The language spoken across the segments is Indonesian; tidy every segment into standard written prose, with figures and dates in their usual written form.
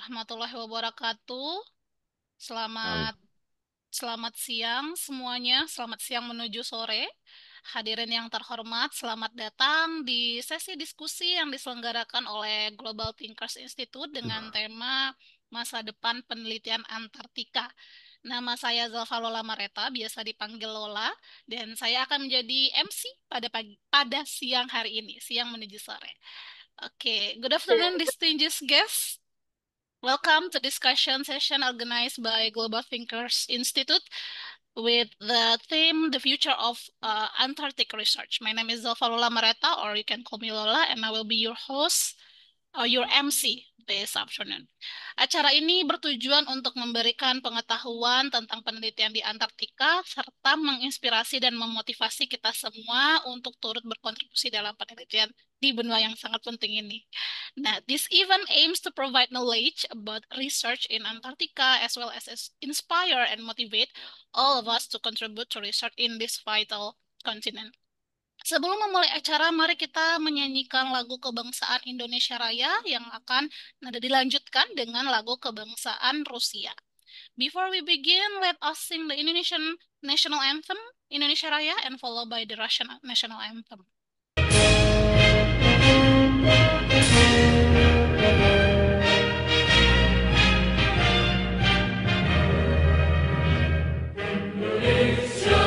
warahmatullahi wabarakatuh. Halo. Selamat selamat siang semuanya. Selamat siang menuju sore. Hadirin yang terhormat, selamat datang di sesi diskusi yang diselenggarakan oleh Global Thinkers Institute dengan tema Masa Depan Penelitian Antartika. Nama saya Zalfa Lola Mareta, biasa dipanggil Lola, dan saya akan menjadi MC pada siang hari ini, siang menuju sore. Oke, good afternoon, distinguished guests. Welcome to discussion session organized by Global Thinkers Institute with the theme The Future of Antarctic Research. My name is Zalfarula Mareta, or you can call me Lola, and I will be your host or your MC this afternoon. Acara ini bertujuan untuk memberikan pengetahuan tentang penelitian di Antartika serta menginspirasi dan memotivasi kita semua untuk turut berkontribusi dalam penelitian di benua yang sangat penting ini. Nah, this event aims to provide knowledge about research in Antarctica as well as inspire and motivate all of us to contribute to research in this vital continent. Sebelum memulai acara, mari kita menyanyikan lagu kebangsaan Indonesia Raya yang akan dilanjutkan dengan lagu kebangsaan Rusia. Before we begin, let us sing the Indonesian national anthem, Indonesia Raya, and followed by the Russian national anthem. Indonesia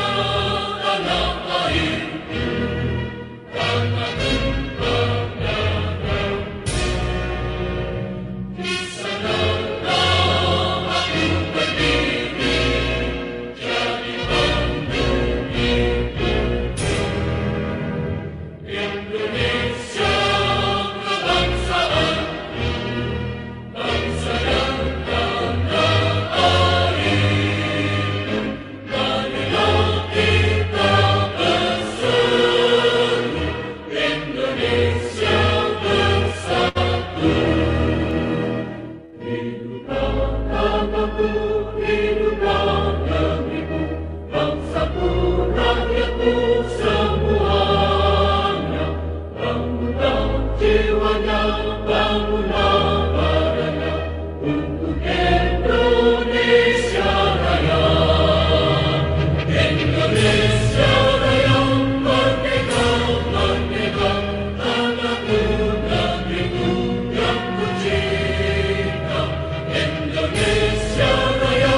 Raya,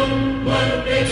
merdeka!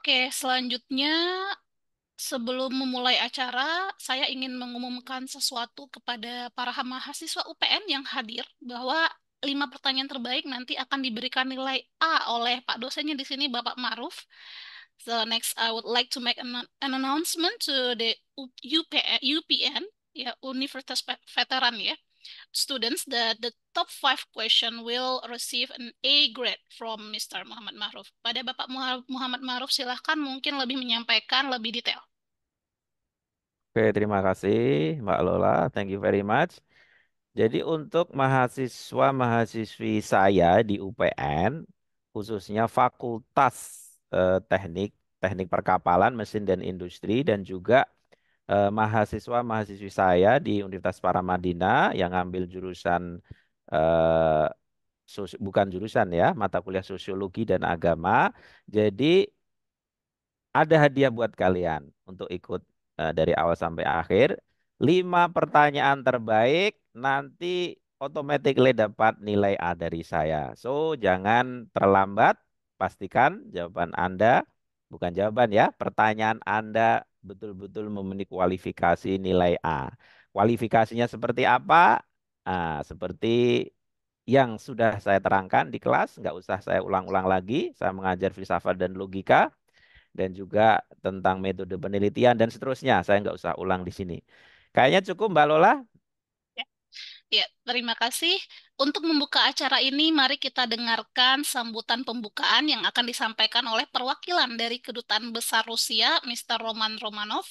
Oke, selanjutnya sebelum memulai acara, saya ingin mengumumkan sesuatu kepada para mahasiswa UPN yang hadir bahwa 5 pertanyaan terbaik nanti akan diberikan nilai A oleh Pak dosennya di sini, Bapak Ma'ruf. So next, I would like to make an announcement to the UPN, ya, Universitas Veteran ya, students that the top 5 question will receive an A grade from Mr. Muhammad Ma'ruf. Pada Bapak Muhammad Ma'ruf, silahkan mungkin lebih menyampaikan lebih detail. Oke, terima kasih Mbak Lola. Thank you very much. Jadi untuk mahasiswa-mahasiswi saya di UPN, khususnya Fakultas Teknik, Teknik Perkapalan, Mesin dan Industri, dan juga mahasiswa-mahasiswi saya di Universitas Paramadina yang ngambil jurusan eh, bukan jurusan ya, mata kuliah Sosiologi dan Agama. Jadi ada hadiah buat kalian untuk ikut dari awal sampai akhir. 5 pertanyaan terbaik nanti automatically dapat nilai A dari saya. So, jangan terlambat. Pastikan jawaban Anda, bukan jawaban ya, pertanyaan Anda betul-betul memenuhi kualifikasi nilai A. Kualifikasinya seperti apa? Seperti yang sudah saya terangkan di kelas, nggak usah saya ulang-ulang lagi. Saya mengajar filsafat dan logika dan juga tentang metode penelitian dan seterusnya. Saya nggak usah ulang di sini. Kayaknya cukup Mbak Lola. Ya, ya, terima kasih. Untuk membuka acara ini, mari kita dengarkan sambutan pembukaan yang akan disampaikan oleh perwakilan dari Kedutaan Besar Rusia, Mr. Roman Romanov.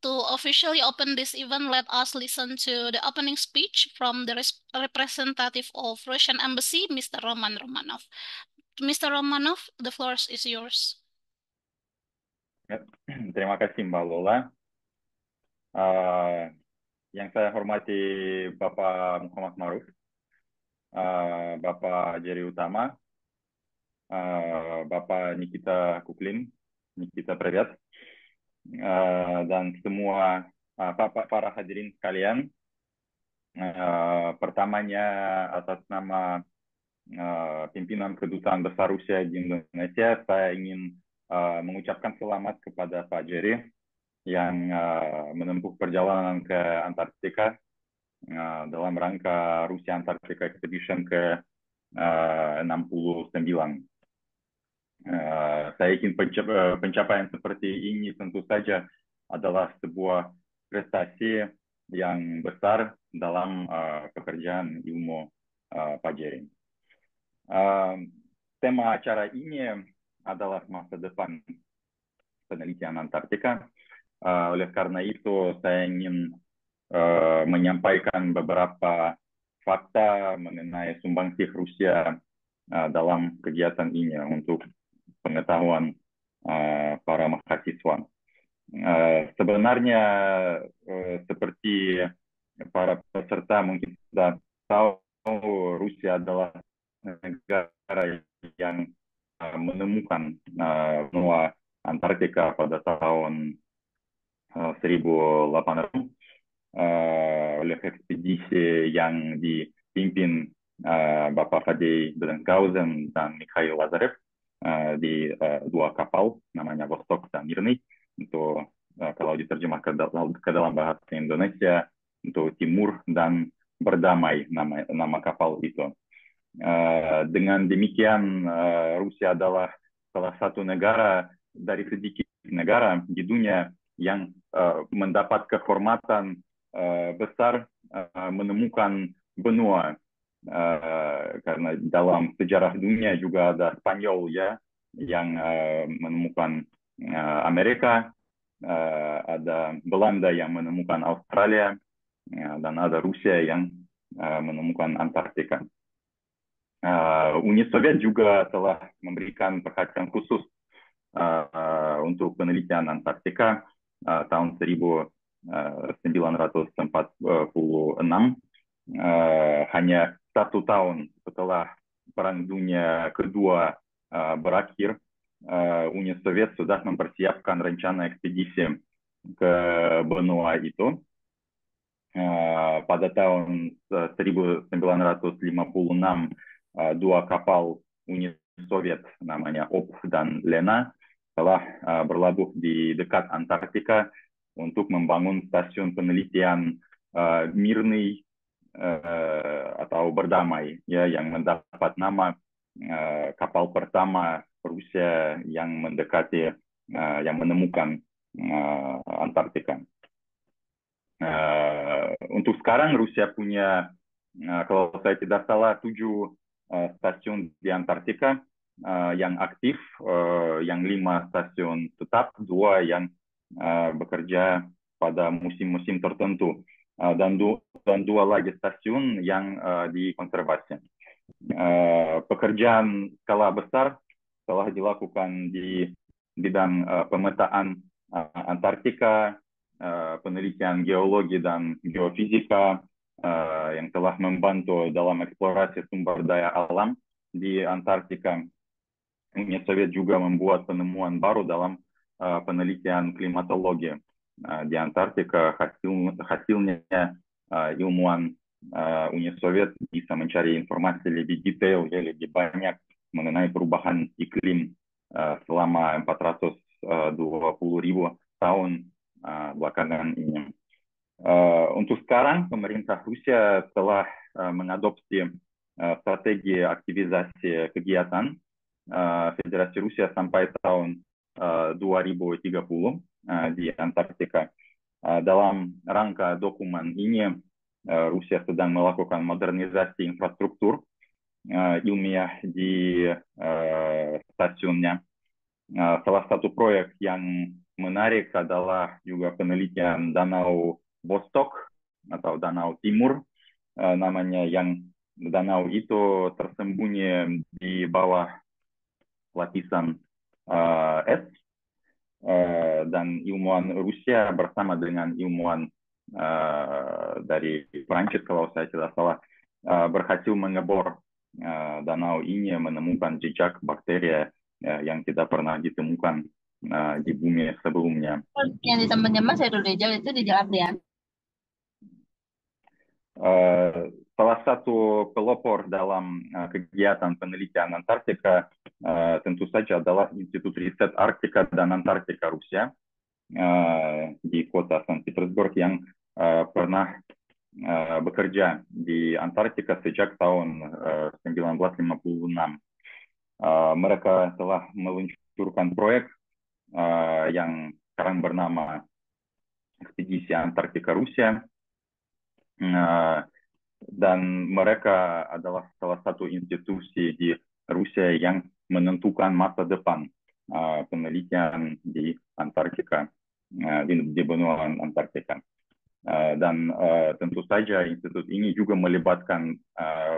To officially open this event, let us listen to the opening speech from the representative of Russian Embassy, Mr. Roman Romanov. Mr. Romanov, the floor is yours. Ya, terima kasih Mbak Lola. Uh, yang saya hormati Bapak Muhammad Maruf, Bapak Jerry Utama, Bapak Nikita Kuklin, Nikita Privyat, dan semua para hadirin sekalian. Pertamanya atas nama pimpinan Kedutaan Besar Rusia di Indonesia, saya ingin mengucapkan selamat kepada Pak Jerry yang menempuh perjalanan ke Antartika dalam rangka Rusia Antarctica Expedition ke 69. Saya yakin pencapaian seperti ini tentu saja adalah sebuah prestasi yang besar dalam pekerjaan ilmu Pak Jerry. Tema acara ini adalah masa depan penelitian Antartika. Oleh karena itu, saya ingin menyampaikan beberapa fakta mengenai sumbangsih Rusia dalam kegiatan ini untuk pengetahuan para mahasiswa. Sebenarnya seperti para peserta mungkin sudah tahu, Rusia adalah negara yang menemukan benua Antartika pada tahun 1800 oleh ekspedisi yang dipimpin Bapak Fadei Belenkausen dan Mikhail Lazarev di 2 kapal namanya Vostok dan Mirny. Itu kalau diterjemahkan ke dalam bahasa Indonesia untuk timur dan berdamai nama kapal itu. Dengan demikian Rusia adalah salah satu negara dari sedikit negara di dunia yang mendapat kehormatan besar menemukan benua, karena dalam sejarah dunia juga ada Spanyol ya yang menemukan Amerika, ada Belanda yang menemukan Australia, dan ada Rusia yang menemukan Antartika. Uni Soviet juga telah memberikan perhatian khusus untuk penelitian Antartika tahun 1946, hanya 1 tahun setelah Perang Dunia Kedua berakhir. Uni Soviet sudah mempersiapkan rencana ekspedisi ke benua itu. Pada tahun 1956, 2 kapal Uni Soviet namanya OP dan Lena telah berlabuh di dekat Antartika untuk membangun stasiun penelitian Mirny atau berdamai, ya, yang mendapat nama kapal pertama Rusia yang mendekati, yang menemukan Antartika. Untuk sekarang Rusia punya, kalau saya tidak salah, 7 stasiun di Antartika yang aktif, yang 5 stasiun tetap, 2 yang bekerja pada musim-musim tertentu, dan 2 lagi stasiun yang dikonservasi. Pekerjaan skala besar telah dilakukan di bidang pemetaan Antartika, penelitian geologi dan geofisika, yang telah membantu dalam eksplorasi sumber daya alam di Antartika. Uni Soviet juga membuat penemuan baru dalam penelitian klimatologi di Antartika. Hasilnya ilmuwan Uni Soviet bisa mencari informasi lebih detail, ya, lebih banyak mengenai perubahan iklim selama 420.000 tahun belakangan ini. Untuk sekarang, pemerintah Rusia telah mengadopsi strategi aktivisasi kegiatan Federasi Rusia sampai tahun 2030 di Antartika. Dalam rangka dokumen ini, Rusia sedang melakukan modernisasi infrastruktur ilmiah di stasiunnya. Salah satu proyek yang menarik adalah juga penelitian Danau Vostok atau Danau Timur, namanya, yang danau itu tersembunyi di bawah lapisan es, dan ilmuwan Rusia bersama dengan ilmuwan dari Prancis, kalau saya tidak salah, berhasil mengebor danau ini, menemukan jejak bakteri yang tidak pernah ditemukan di bumi sebelumnya. Yang di temannya Mas Heru Rijal itu di Jalan Prian. Salah satu pelopor dalam kegiatan penelitian Antartika tentu saja adalah Institut Riset Arktika dan Antartika Rusia di kota Saint Petersburg, yang pernah bekerja di Antartika sejak tahun 1956. Mereka telah meluncurkan proyek yang sekarang bernama Ekspedisi Antartika Rusia, dan mereka adalah salah satu institusi di Rusia yang menentukan masa depan penelitian di Antartika, di benua Antartika. Dan tentu saja institut ini juga melibatkan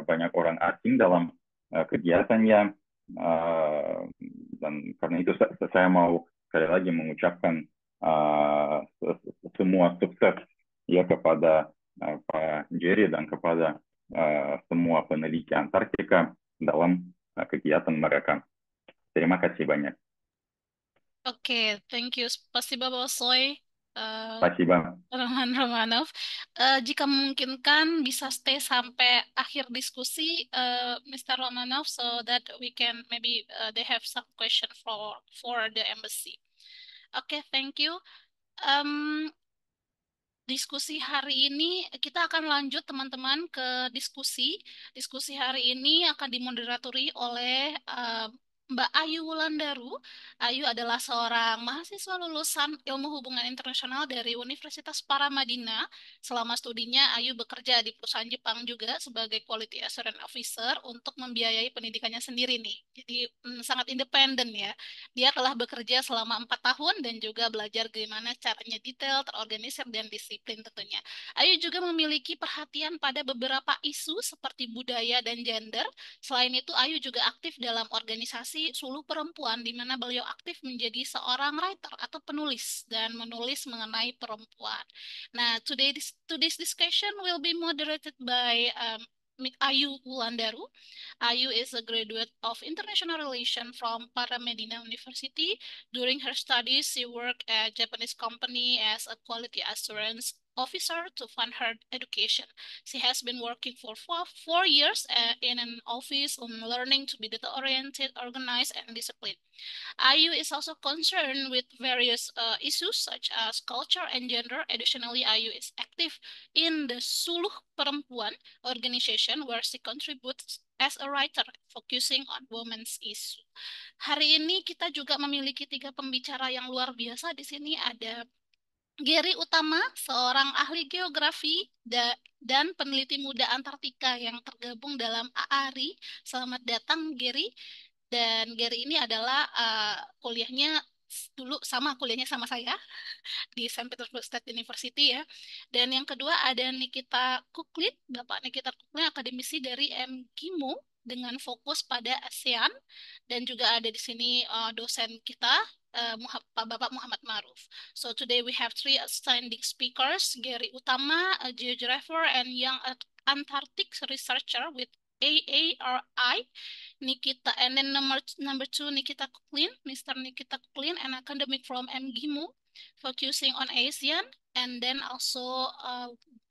banyak orang asing dalam kegiatannya, dan karena itu saya mau sekali lagi mengucapkan semua sukses, ya, kepada Pak Jerry dan kepada semua peneliti Antartika dalam kegiatan mereka. Terima kasih banyak. Oke, thank you. Spasiba Bosoy, Спасибо. Roman Romanov. Jika memungkinkan, bisa stay sampai akhir diskusi, Mr. Romanov, so that we can maybe they have some question for the embassy. Oke, thank you. Um, Diskusi hari ini kita akan lanjut teman-teman ke diskusi. Diskusi hari ini akan dimoderatori oleh Mbak Ayu Wulandaru. Ayu adalah seorang mahasiswa lulusan Ilmu Hubungan Internasional dari Universitas Paramadina. Selama studinya, Ayu bekerja di perusahaan Jepang juga sebagai Quality Assurance Officer untuk membiayai pendidikannya sendiri nih. Jadi sangat independen ya. Dia telah bekerja selama 4 tahun dan juga belajar bagaimana caranya detail, terorganisir, dan disiplin tentunya. Ayu juga memiliki perhatian pada beberapa isu seperti budaya dan gender. Selain itu, Ayu juga aktif dalam organisasi Suluh Perempuan, di mana beliau aktif menjadi seorang writer atau penulis dan menulis mengenai perempuan. Nah, today's discussion will be moderated by Ayu Wulandaru. Ayu is a graduate of International Relations from Paramedina University. During her studies, she worked at a Japanese company as a quality assurance officer to fund her education. She has been working for 4 years in an office on learning to be data-oriented, organized, and disciplined. IU is also concerned with various issues such as culture and gender. Additionally, IU is active in the Suluh Perempuan organization where she contributes as a writer focusing on women's issue. Hari ini kita juga memiliki 3 pembicara yang luar biasa. Di sini ada Gary Utama, seorang ahli geografi dan peneliti muda Antartika yang tergabung dalam AARI. Selamat datang, Gary. Dan Gary ini adalah kuliahnya sama saya di Saint Petersburg State University ya. Dan yang kedua ada Nikita Kuklit, Bapak Nikita Kuklit, akademisi dari MGIMO dengan fokus pada ASEAN. Dan juga ada di sini dosen kita, Bapak Muhammad Maruf. So today we have 3 outstanding speakers, Gary Utama, a geographer and young Antarctic researcher with AARI, Nikita, and then number 2, Nikita Kuklin, Mr. Nikita Kuklin, an academic from MGIMO, focusing on ASEAN, and then also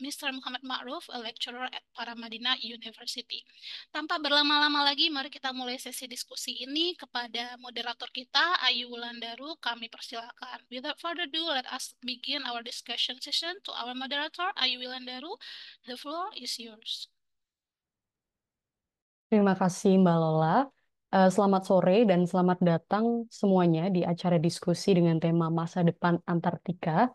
Mr. Muhammad Ma'ruf, a lecturer at Paramadina University. Tanpa berlama-lama lagi, mari kita mulai sesi diskusi ini. Kepada moderator kita, Ayu Wulandaru, kami persilakan. Without further ado, let us begin our discussion session. To our moderator, Ayu Wulandaru, the floor is yours. Terima kasih Mbak Lola. Selamat sore dan selamat datang semuanya di acara diskusi dengan tema masa depan Antartika.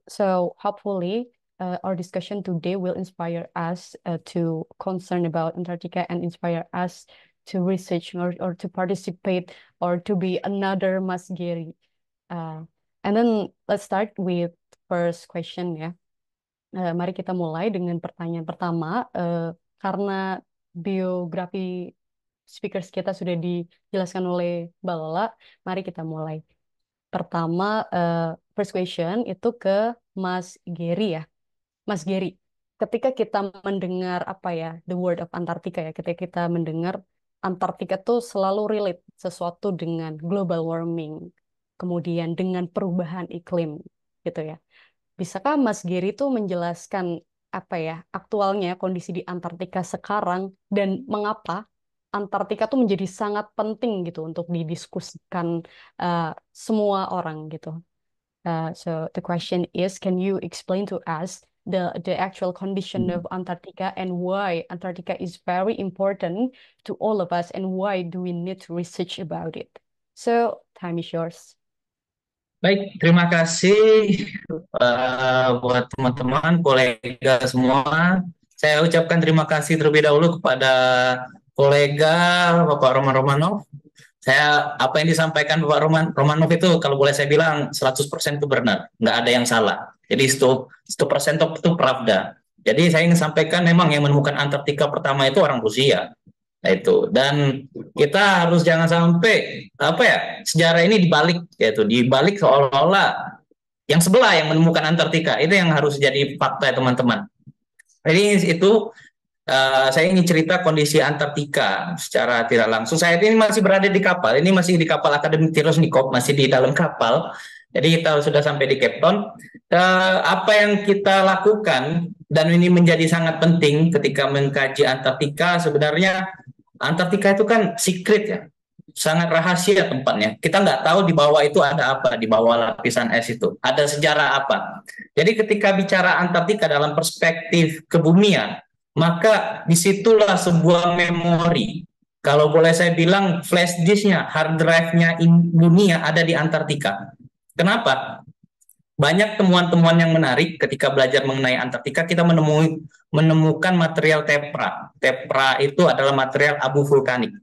So hopefully our discussion today will inspire us to concern about Antarctica and inspire us to research or to participate or to be another Mas Gary. And then let's start with first question ya. Mari kita mulai dengan pertanyaan pertama. Karena biografi speakers kita sudah dijelaskan oleh Mbak Lola, mari kita mulai. Pertama, first question itu ke Mas Gary ya. Mas Gary, ketika kita mendengar the word of Antarctica ya, ketika kita mendengar Antartika tuh selalu relate sesuatu dengan global warming, kemudian dengan perubahan iklim gitu ya. Bisakah Mas Gary itu menjelaskan aktualnya kondisi di Antartika sekarang dan mengapa Antartika tuh menjadi sangat penting gitu untuk didiskusikan semua orang gitu. So the question is, can you explain to us the actual condition of Antarctica and why Antarctica is very important to all of us and why do we need to research about it? So time is yours. Baik, terima kasih buat teman-teman, kolega semua. Saya ucapkan terima kasih terlebih dahulu kepada kolega Bapak Roman Romanov. Apa yang disampaikan Bapak Romanov itu kalau boleh saya bilang 100% itu benar, nggak ada yang salah. Jadi 100% itu pravda. Jadi saya ingin sampaikan memang yang menemukan Antartika pertama itu orang Rusia. Nah, itu, dan kita harus jangan sampai sejarah ini dibalik seolah-olah yang sebelah yang menemukan Antartika. Itu yang harus jadi fakta ya teman-teman. Jadi itu saya ingin cerita kondisi Antartika secara tidak langsung. Saya ini masih berada di kapal, ini masih di kapal Akademik Tirosnikov, masih di dalam kapal. Jadi kita sudah sampai di Cape Town. Apa yang kita lakukan dan ini menjadi sangat penting ketika mengkaji Antartika, sebenarnya Antartika itu kan secret ya, sangat rahasia tempatnya. Kita nggak tahu di bawah itu ada apa, di bawah lapisan es itu. Ada sejarah apa. Jadi ketika bicara Antartika dalam perspektif kebumian, maka disitulah sebuah memori. Kalau boleh saya bilang flash disk-nya, hard drive-nya dunia ada di Antartika. Kenapa? Banyak temuan-temuan yang menarik ketika belajar mengenai Antartika. Kita menemukan material tepra. Tepra itu adalah material abu vulkanik.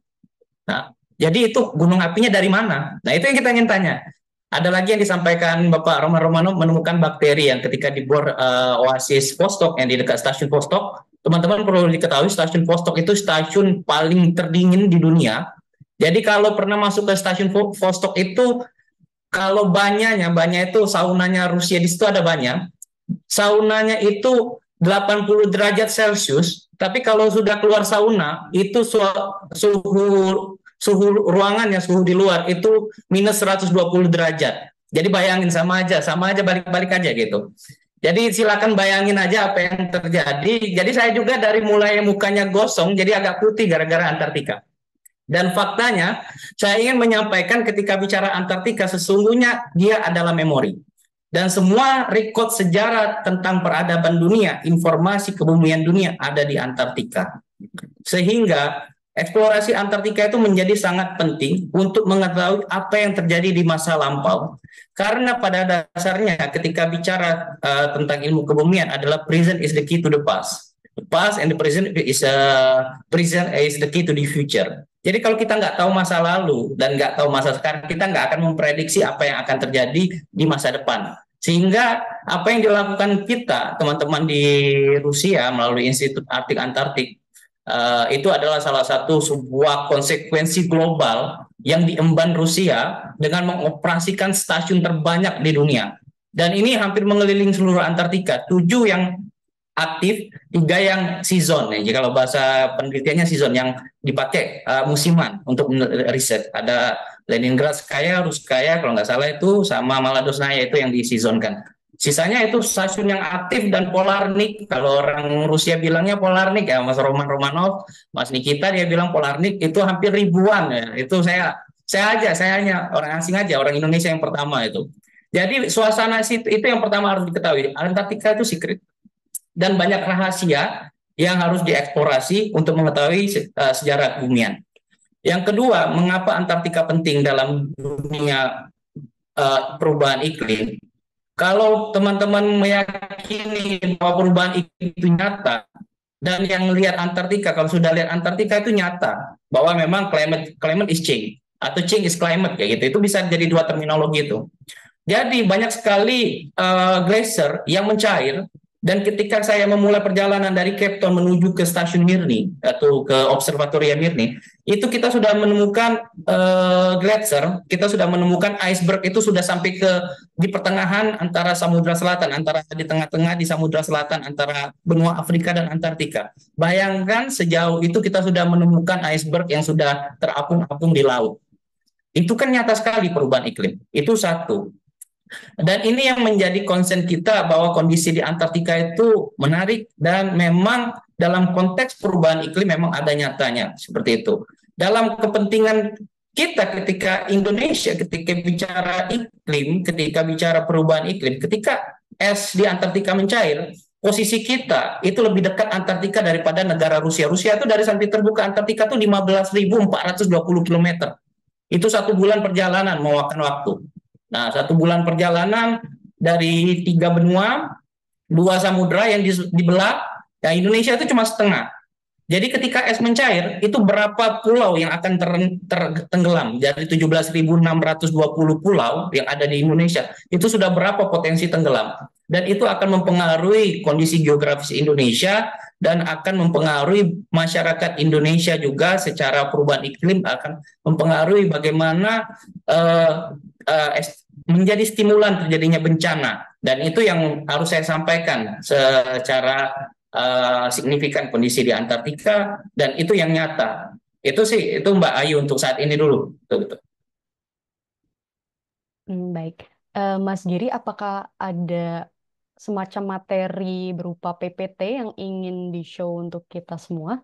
Nah, jadi itu gunung apinya dari mana? Nah, itu yang kita ingin tanya. Ada lagi yang disampaikan Bapak Roman Romanov menemukan bakteri yang ketika di bor oasis Vostok yang di dekat stasiun Vostok. Teman-teman perlu diketahui stasiun Vostok itu stasiun paling terdingin di dunia. Jadi kalau pernah masuk ke stasiun Vostok itu, kalau banyak itu saunanya Rusia di situ ada banyak. Saunanya itu 80 derajat Celcius, tapi kalau sudah keluar sauna itu suhu ruangannya, suhu di luar itu minus 120 derajat. Jadi bayangin sama aja balik-balik aja gitu. Jadi silakan bayangin aja apa yang terjadi. Jadi saya juga dari mulai mukanya gosong jadi agak putih gara-gara Antartika. Dan faktanya, saya ingin menyampaikan ketika bicara Antartika, sesungguhnya dia adalah memori. Dan semua rekod sejarah tentang peradaban dunia, informasi kebumian dunia ada di Antartika. Sehingga eksplorasi Antartika itu menjadi sangat penting untuk mengetahui apa yang terjadi di masa lampau. Karena pada dasarnya ketika bicara tentang ilmu kebumian adalah present is the key to the past. The past and the present is the key to the future. Jadi kalau kita nggak tahu masa lalu dan nggak tahu masa sekarang, kita nggak akan memprediksi apa yang akan terjadi di masa depan. Sehingga apa yang dilakukan kita, teman-teman di Rusia melalui Institut Arktik Antartik, itu adalah salah satu sebuah konsekuensi global yang diemban Rusia dengan mengoperasikan stasiun terbanyak di dunia. Dan ini hampir mengelilingi seluruh Antartika, 7 yang aktif, 3 yang season. Ya. Kalau bahasa penelitiannya season yang dipakai musiman untuk riset. Ada Leningradskaya, Ruskaya, kalau nggak salah itu, sama Maladosnaya itu yang disizonkan. Sisanya itu stasiun yang aktif dan Polarnik. Kalau orang Rusia bilangnya Polarnik ya, Mas Roman Romanov, Mas Nikita dia bilang Polarnik itu hampir ribuan ya. Itu saya hanya orang asing aja, orang Indonesia yang pertama itu. Jadi suasana itu yang pertama harus diketahui. Antartika itu secret dan banyak rahasia yang harus dieksplorasi untuk mengetahui sejarah kebumian. Yang kedua, mengapa Antartika penting dalam dunia perubahan iklim? Kalau teman-teman meyakini bahwa perubahan iklim itu nyata, dan yang lihat Antartika, kalau sudah lihat Antartika itu nyata, bahwa memang climate is change, atau change is climate, kayak gitu. Itu bisa jadi 2 terminologi itu. Jadi banyak sekali glacier yang mencair, dan ketika saya memulai perjalanan dari Cape Town menuju ke stasiun Mirni, atau ke Observatoria Mirni, itu kita sudah menemukan glacier, kita sudah menemukan iceberg itu sudah sampai di pertengahan antara Samudra Selatan, antara di tengah-tengah di Samudra Selatan antara benua Afrika dan Antartika. Bayangkan sejauh itu kita sudah menemukan iceberg yang sudah terapung-apung di laut. Itu kan nyata sekali perubahan iklim. Itu satu. Dan ini yang menjadi concern kita bahwa kondisi di Antartika itu menarik dan memang dalam konteks perubahan iklim memang ada nyatanya seperti itu. Dalam kepentingan kita ketika Indonesia, ketika bicara iklim, ketika bicara perubahan iklim, ketika es di Antartika mencair, posisi kita itu lebih dekat Antartika daripada negara Rusia. Rusia itu dari San Petersburg ke Antartika itu 15.420 km. Itu 1 bulan perjalanan memakan waktu. Nah, 1 bulan perjalanan dari 3 benua, 2 samudra yang dibelah, ya Indonesia itu cuma setengah. Jadi ketika es mencair, itu berapa pulau yang akan tenggelam? Dari 17.620 pulau yang ada di Indonesia, itu sudah berapa potensi tenggelam? Dan itu akan mempengaruhi kondisi geografis Indonesia dan akan mempengaruhi masyarakat Indonesia juga secara perubahan iklim, akan mempengaruhi bagaimana menjadi stimulan terjadinya bencana. Dan itu yang harus saya sampaikan secara signifikan kondisi di Antartika, dan itu yang nyata. Itu Mbak Ayu untuk saat ini dulu. Betul. Baik. Mas Giri, apakah ada semacam materi berupa PPT yang ingin di-show untuk kita semua?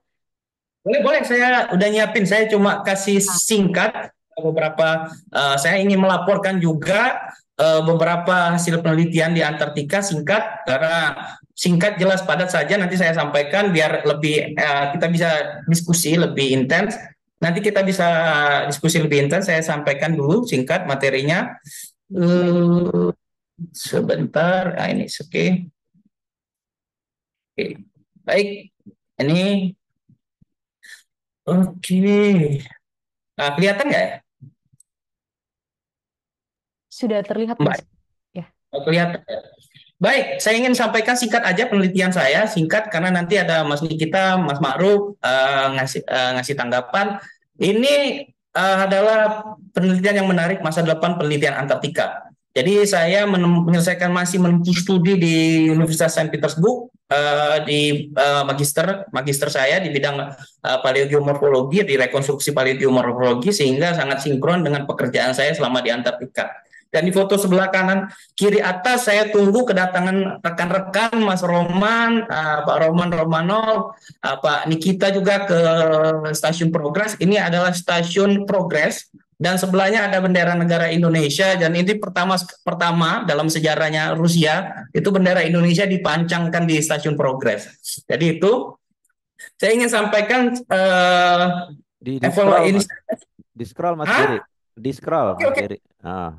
Boleh, saya udah nyiapin. Saya cuma kasih singkat beberapa. Saya ingin melaporkan juga beberapa hasil penelitian di Antartika singkat, karena singkat, jelas, padat saja. Nanti saya sampaikan biar lebih kita bisa diskusi lebih intens. Nanti kita bisa diskusi lebih intens. Saya sampaikan dulu singkat materinya. Sebentar, ini oke. Baik, ini oke. Nah, kelihatan nggak ya? Sudah terlihat, Mas. Ya. Kelihatan. Baik, saya ingin sampaikan singkat aja penelitian saya, singkat karena nanti ada Mas Nikita, Mas Ma'ruf ngasih tanggapan. Ini adalah penelitian yang menarik masa depan penelitian Antartika. Jadi saya masih menempuh studi di Universitas Saint Petersburg di magister saya di bidang paleogeomorfologi, di rekonstruksi paleogeomorfologi, sehingga sangat sinkron dengan pekerjaan saya selama di Antartika. Dan di foto sebelah kanan kiri atas saya tunggu kedatangan rekan-rekan Mas Roman, Pak Roman Romanov, Pak Nikita juga ke stasiun Progres. Ini adalah stasiun Progres dan sebelahnya ada bendera negara Indonesia, dan ini pertama dalam sejarahnya Rusia itu bendera Indonesia dipancangkan di stasiun Progres. Jadi itu saya ingin sampaikan Di scroll, ini. Mas. Di scroll, Mas Hah? Giri. Di scroll, Oke, Mas oke. Giri. Ah.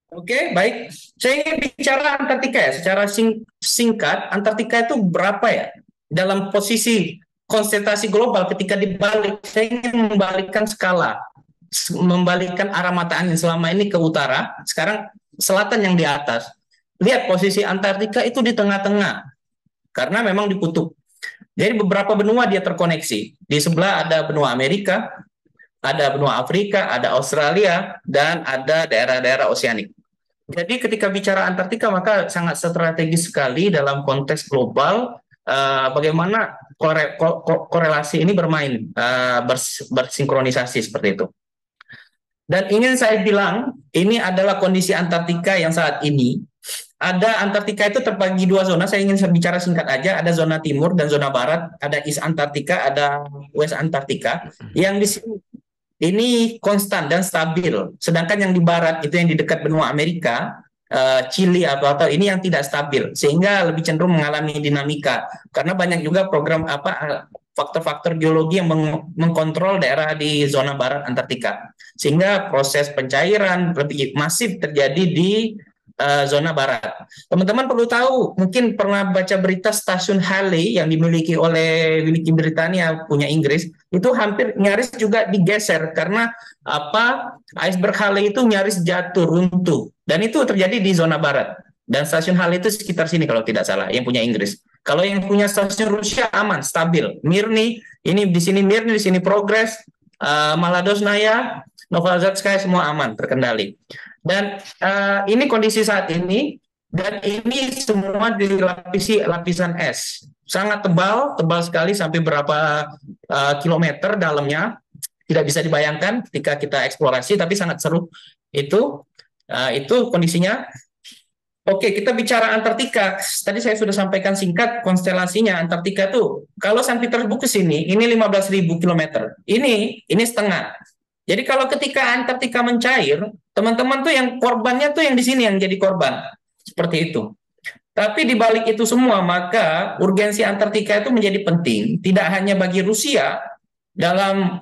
Oke, baik. Saya ingin bicara Antartika ya. Secara singkat, Antartika itu berapa ya? Dalam posisi konstelasi global ketika dibalik, saya ingin membalikkan skala, membalikkan arah mata angin selama ini ke utara, sekarang selatan yang di atas. Lihat posisi Antartika itu di tengah-tengah, karena memang di kutub. Jadi beberapa benua dia terkoneksi. Di sebelah ada benua Amerika, ada benua Afrika, ada Australia, dan ada daerah-daerah oseanik. Jadi ketika bicara Antartika maka sangat strategis sekali dalam konteks global, bagaimana korelasi ini bermain, bersinkronisasi seperti itu. Dan ingin saya bilang, ini adalah kondisi Antartika yang saat ini. Ada Antartika itu terbagi dua zona, saya ingin bicara singkat aja, ada zona timur dan zona barat, ada East Antartika, ada West Antartika, yang di sini ini konstan dan stabil. Sedangkan yang di barat itu yang di dekat benua Amerika, Chili atau ini yang tidak stabil, sehingga lebih cenderung mengalami dinamika. Karena banyak juga program faktor-faktor geologi yang mengkontrol daerah di zona barat Antartika, sehingga proses pencairan lebih masif terjadi di zona barat. Teman-teman perlu tahu, mungkin pernah baca berita stasiun Halley yang dimiliki oleh Britania punya Inggris, itu hampir nyaris juga digeser karena iceberg Halley itu nyaris jatuh runtuh, dan itu terjadi di zona barat. Dan stasiun Halley itu sekitar sini kalau tidak salah, yang punya Inggris. Kalau yang punya stasiun Rusia aman, stabil. Mirny, ini di sini Mirny, di sini Progres, Maladosnaya, Novazatskaya semua aman, terkendali. Dan ini kondisi saat ini, dan ini semua dilapisi lapisan es. Sangat tebal, tebal sekali sampai berapa kilometer dalamnya. Tidak bisa dibayangkan ketika kita eksplorasi, tapi sangat seru. Itu kondisinya. Oke, kita bicara Antartika. Tadi saya sudah sampaikan singkat konstelasinya. Antartika tuh, kalau Sankt Petersburg ke sini, ini 15.000 km. Ini setengah. Jadi kalau ketika Antartika mencair, teman-teman tuh yang korbannya tuh yang di sini yang jadi korban. Seperti itu. Tapi di balik itu semua, maka urgensi Antartika itu menjadi penting, tidak hanya bagi Rusia dalam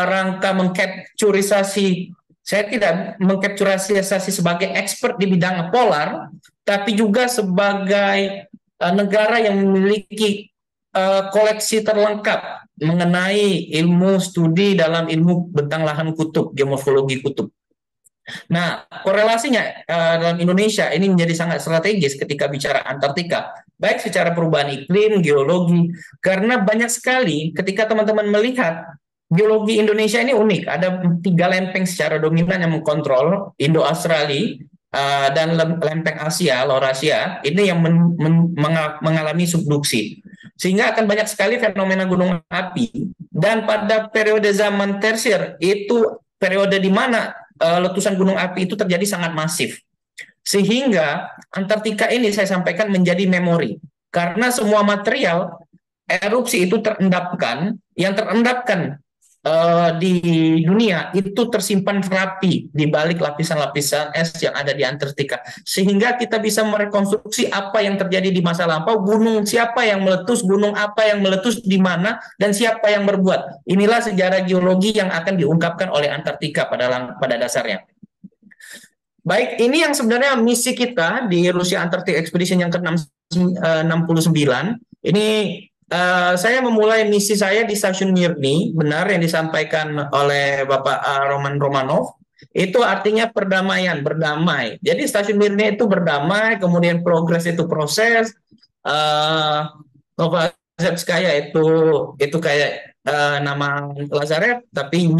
rangka mengkapturisasi. Saya tidak mengkapturisasi sebagai expert di bidang polar, tapi juga sebagai negara yang memiliki koleksi terlengkap mengenai ilmu studi dalam ilmu bentang lahan kutub, geomorfologi kutub. Nah, korelasinya dalam Indonesia ini menjadi sangat strategis ketika bicara Antartika, baik secara perubahan iklim, geologi, karena banyak sekali ketika teman-teman melihat geologi Indonesia ini unik. Ada 3 lempeng secara dominan yang mengkontrol, Indo-Australia dan lempeng Asia, Laurasia, ini yang mengalami subduksi. Sehingga akan banyak sekali fenomena gunung api. Dan pada periode zaman tersier, itu periode di mana letusan gunung api itu terjadi sangat masif. Sehingga Antartika ini saya sampaikan menjadi memori. Karena semua material erupsi itu terendapkan, yang terendapkan di dunia itu tersimpan rapi di balik lapisan-lapisan es yang ada di Antartika, sehingga kita bisa merekonstruksi apa yang terjadi di masa lampau, gunung siapa yang meletus, gunung apa yang meletus di mana, dan siapa yang berbuat. Inilah sejarah geologi yang akan diungkapkan oleh Antartika pada dasarnya. Baik, ini yang sebenarnya misi kita di Rusia Antarctic Expedition yang ke-69. Ini saya memulai misi saya di stasiun Mirny, benar yang disampaikan oleh Bapak Roman Romanov, itu artinya perdamaian, berdamai. Jadi stasiun Mirny itu berdamai, kemudian Progres itu proses, Novazatskaya itu kayak nama Lazarev, tapi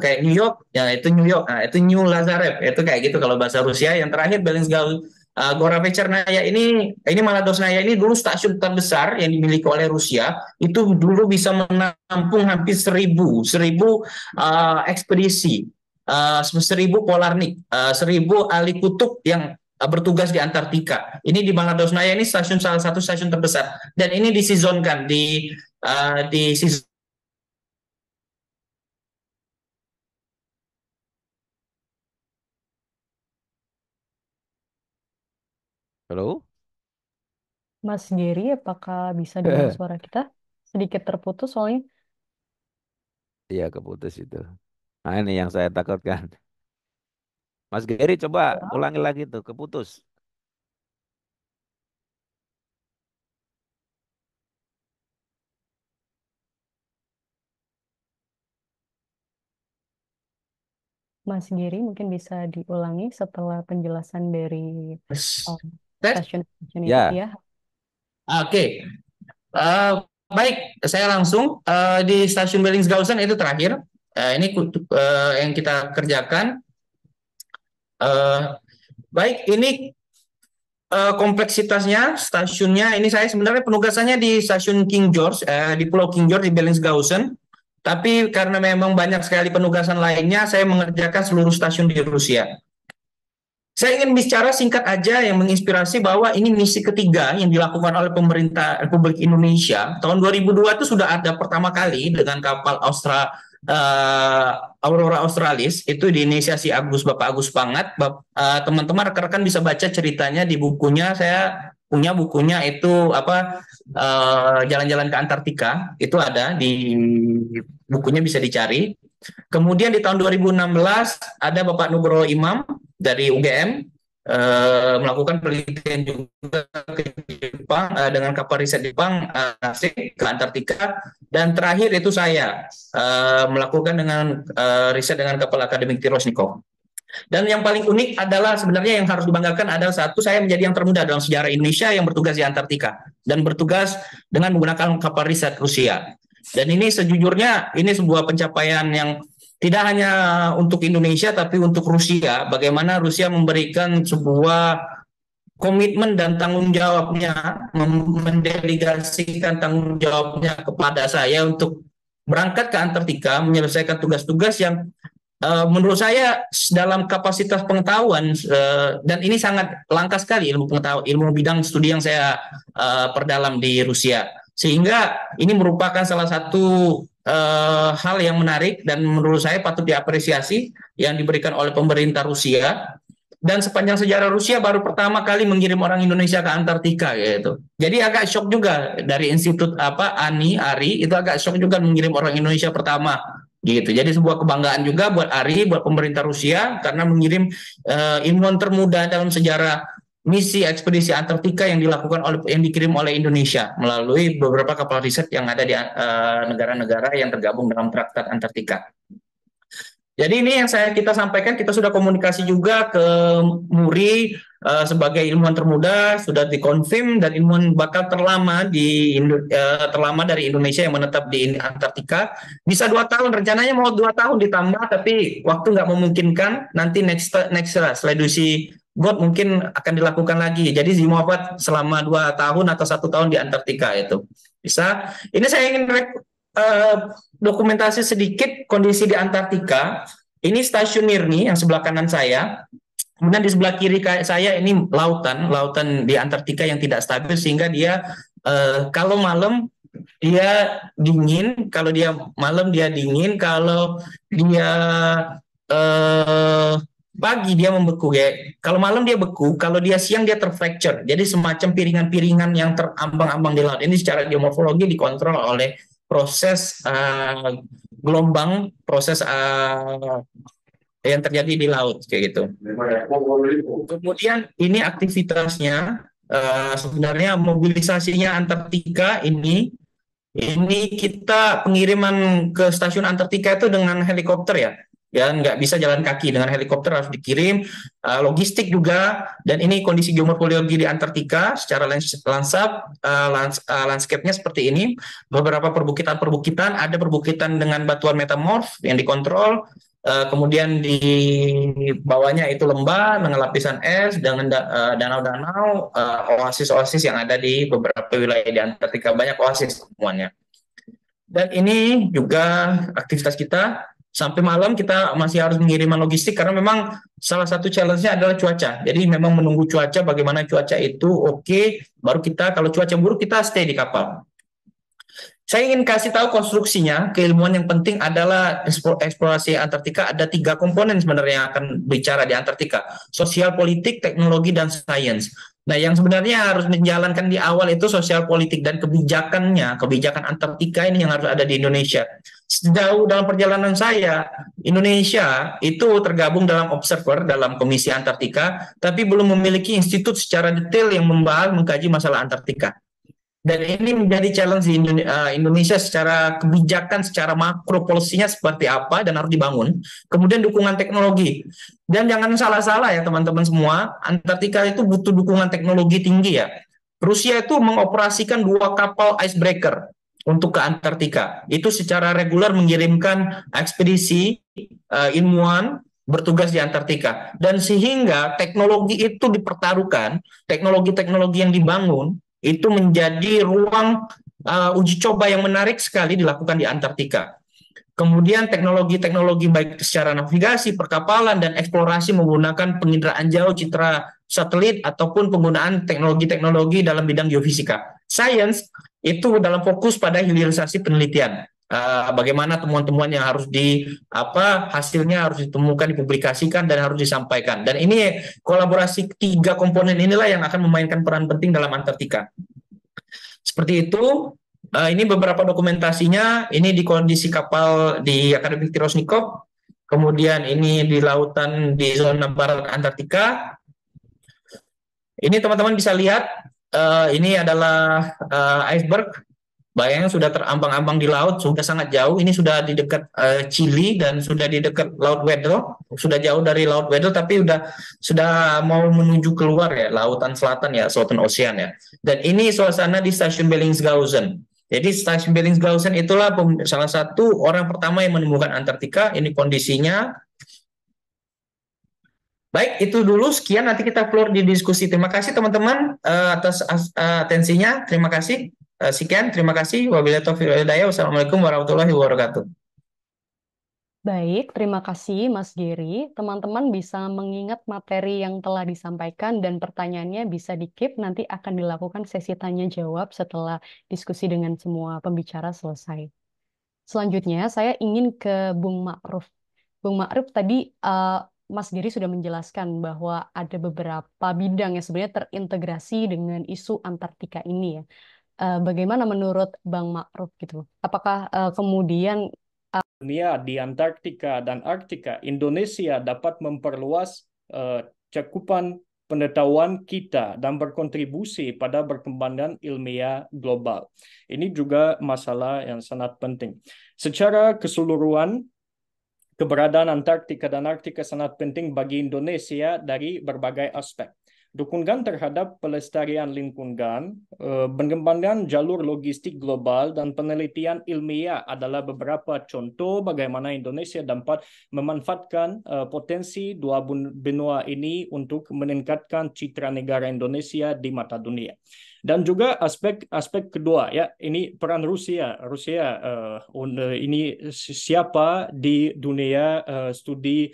kayak New York, ya itu New York, nah itu New Lazarev, itu kayak gitu kalau bahasa Rusia. Yang terakhir Belensgal Goravechernaya ini Maladosnaya ini dulu stasiun terbesar yang dimiliki oleh Rusia, itu dulu bisa menampung hampir 1000 ekspedisi 1000 polarnik, 1000 ahli kutub yang bertugas di Antartika. Ini di Maladosnaya ini salah satu stasiun terbesar dan ini disizonkan di season. Halo? Mas Gary, apakah bisa dengar suara kita? Sedikit terputus soalnya. Iya, keputus itu. Nah, ini yang saya takutkan. Mas Gary, coba ulangi lagi tuh, keputus. Mas Giri mungkin bisa diulangi setelah penjelasan dari stasiun-stasiun itu Ya. ya. Oke. Baik, saya langsung di stasiun Bellingshausen itu terakhir. Ini yang kita kerjakan. Baik, ini kompleksitasnya stasiunnya. Ini saya sebenarnya penugasannya di stasiun King George, di Pulau King George di Bellingshausen. Tapi karena memang banyak sekali penugasan lainnya, saya mengerjakan seluruh stasiun di Rusia. Saya ingin bicara singkat aja yang menginspirasi bahwa ini misi ketiga yang dilakukan oleh pemerintah Republik Indonesia. Tahun 2002 itu sudah ada pertama kali dengan kapal Aurora Australis, itu diinisiasi Bapak Agus Pangat. Teman-teman rekan-rekan bisa baca ceritanya di bukunya. Saya punya bukunya itu Jalan-Jalan ke Antartika, itu ada di bukunya, bisa dicari. Kemudian di tahun 2016 ada Bapak Nugroho Imam dari UGM melakukan penelitian juga ke Jepang dengan kapal riset Jepang ke Antartika, dan terakhir itu saya melakukan dengan riset dengan kapal akademik Tirosnikov. Dan yang paling unik adalah sebenarnya yang harus dibanggakan adalah satu, saya menjadi yang termuda dalam sejarah Indonesia yang bertugas di Antartika dan bertugas dengan menggunakan kapal riset Rusia. Dan ini sejujurnya ini sebuah pencapaian yang tidak hanya untuk Indonesia tapi untuk Rusia. Bagaimana Rusia memberikan sebuah komitmen dan tanggung jawabnya, mendelegasikan tanggung jawabnya kepada saya untuk berangkat ke Antartika menyelesaikan tugas-tugas yang menurut saya dalam kapasitas pengetahuan dan ini sangat langka sekali ilmu bidang studi yang saya perdalam di Rusia, sehingga ini merupakan salah satu hal yang menarik dan menurut saya patut diapresiasi yang diberikan oleh pemerintah Rusia. Dan sepanjang sejarah Rusia baru pertama kali mengirim orang Indonesia ke Antartika gitu. Jadi agak shock juga dari Institut ARI itu agak shock juga mengirim orang Indonesia pertama gitu. Jadi sebuah kebanggaan juga buat ARI, buat pemerintah Rusia karena mengirim ilmuwan termuda dalam sejarah misi ekspedisi Antartika yang dikirim oleh Indonesia melalui beberapa kapal riset yang ada di negara-negara yang tergabung dalam Traktat Antartika. Jadi ini yang kita sampaikan, kita sudah komunikasi juga ke MURI sebagai ilmuwan termuda, sudah dikonfirm dan ilmuwan bakal terlama dari Indonesia yang menetap di Antartika. Bisa 2 tahun, rencananya mau 2 tahun ditambah, tapi waktu nggak memungkinkan. Nanti next setelah diisi God mungkin akan dilakukan lagi. Jadi Zimowat selama 2 tahun atau 1 tahun di Antartika itu bisa. Ini saya ingin dokumentasi sedikit kondisi di Antartika. Ini stasiun Mirny yang sebelah kanan saya. Kemudian di sebelah kiri saya ini lautan di Antartika yang tidak stabil, sehingga dia kalau malam dia dingin, kalau dia malam dia dingin, kalau dia pagi dia membeku ya. Kalau malam dia beku, kalau dia siang dia terfracture. Jadi semacam piringan-piringan yang terambang-ambang di laut. Ini secara geomorfologi dikontrol oleh proses gelombang, proses yang terjadi di laut kayak gitu. Kemudian ini aktivitasnya sebenarnya mobilisasinya Antartika ini kita pengiriman ke stasiun Antartika itu dengan helikopter ya. Ya nggak bisa jalan kaki, dengan helikopter harus dikirim, logistik juga, dan ini kondisi geomorfologi di Antartika secara landscape-nya seperti ini, beberapa perbukitan, ada perbukitan dengan batuan metamorf yang dikontrol, kemudian di bawahnya itu lembah dengan lapisan es, dengan danau-danau, oasis-oasis yang ada di beberapa wilayah di Antartika, banyak oasis semuanya. Dan ini juga aktivitas kita. sampai malam kita masih harus mengiriman logistik karena memang salah satu challenge-nya adalah cuaca. Jadi memang menunggu cuaca, bagaimana cuaca itu oke, baru kita kalau cuaca buruk kita stay di kapal. Saya ingin kasih tahu konstruksinya, keilmuan yang penting adalah eksplorasi Antartika. Ada 3 komponen sebenarnya yang akan bicara di Antartika. Sosial, politik, teknologi, dan sains. Nah, yang sebenarnya harus menjalankan di awal itu sosial politik dan kebijakannya, kebijakan Antartika ini yang harus ada di Indonesia. Sejauh dalam perjalanan saya, Indonesia itu tergabung dalam observer dalam Komisi Antartika, tapi belum memiliki institut secara detail yang membahas mengkaji masalah Antartika. Dan ini menjadi challenge di Indonesia secara kebijakan, secara makro polisinya seperti apa dan harus dibangun. Kemudian dukungan teknologi. Dan jangan salah-salah ya teman-teman semua, Antartika itu butuh dukungan teknologi tinggi ya. Rusia itu mengoperasikan 2 kapal icebreaker untuk ke Antartika. Itu secara reguler mengirimkan ekspedisi ilmuwan bertugas di Antartika. Dan sehingga teknologi itu dipertaruhkan, teknologi-teknologi yang dibangun, itu menjadi ruang uji coba yang menarik sekali dilakukan di Antartika. Kemudian teknologi-teknologi baik secara navigasi, perkapalan, dan eksplorasi menggunakan penginderaan jauh citra satelit ataupun penggunaan teknologi-teknologi dalam bidang geofisika. Sains itu dalam fokus pada hilirisasi penelitian. Bagaimana temuan-temuan yang harus hasilnya harus ditemukan, dipublikasikan, dan harus disampaikan. Dan ini kolaborasi 3 komponen inilah yang akan memainkan peran penting dalam Antartika. Seperti itu. Ini beberapa dokumentasinya. Ini di kondisi kapal di Akademik Tirosnikov. Kemudian ini di lautan di zona barat Antartika. Ini teman-teman bisa lihat. Ini adalah iceberg. Bayangnya sudah terambang-ambang di laut, sudah sangat jauh. Ini sudah di dekat Chili dan sudah di dekat Laut Weddell. Sudah jauh dari Laut Weddell, tapi sudah mau menuju keluar ya, lautan selatan ya, Southern Ocean ya. Dan ini suasana di stasiun Bellingshausen. Jadi stasiun Bellingshausen itulah salah satu orang pertama yang menemukan Antartika. Ini kondisinya. Baik, itu dulu. Sekian, nanti kita floor di diskusi. Terima kasih teman-teman atas atensinya. Terima kasih. Sekian, terima kasih. Wabillahi taufiq wal hidayah. Wassalamualaikum warahmatullahi wabarakatuh. Baik, terima kasih Mas Geri. Teman-teman bisa mengingat materi yang telah disampaikan dan pertanyaannya bisa di-keep. Nanti akan dilakukan sesi tanya-jawab setelah diskusi dengan semua pembicara selesai. Selanjutnya, saya ingin ke Bung Ma'ruf. Bung Ma'ruf, tadi Mas Geri sudah menjelaskan bahwa ada beberapa bidang yang sebenarnya terintegrasi dengan isu Antartika ini ya. Bagaimana menurut Bang Ma'ruf gitu? Apakah kemudian dunia di Antartika dan Arktika, Indonesia dapat memperluas cakupan pengetahuan kita dan berkontribusi pada perkembangan ilmiah global. Ini juga masalah yang sangat penting. Secara keseluruhan, keberadaan Antartika dan Arktika sangat penting bagi Indonesia dari berbagai aspek. Dukungan terhadap pelestarian lingkungan, pengembangan jalur logistik global, dan penelitian ilmiah adalah beberapa contoh bagaimana Indonesia dapat memanfaatkan potensi 2 benua ini untuk meningkatkan citra negara Indonesia di mata dunia. Dan juga aspek kedua ya, ini peran Rusia. Ini siapa di dunia studi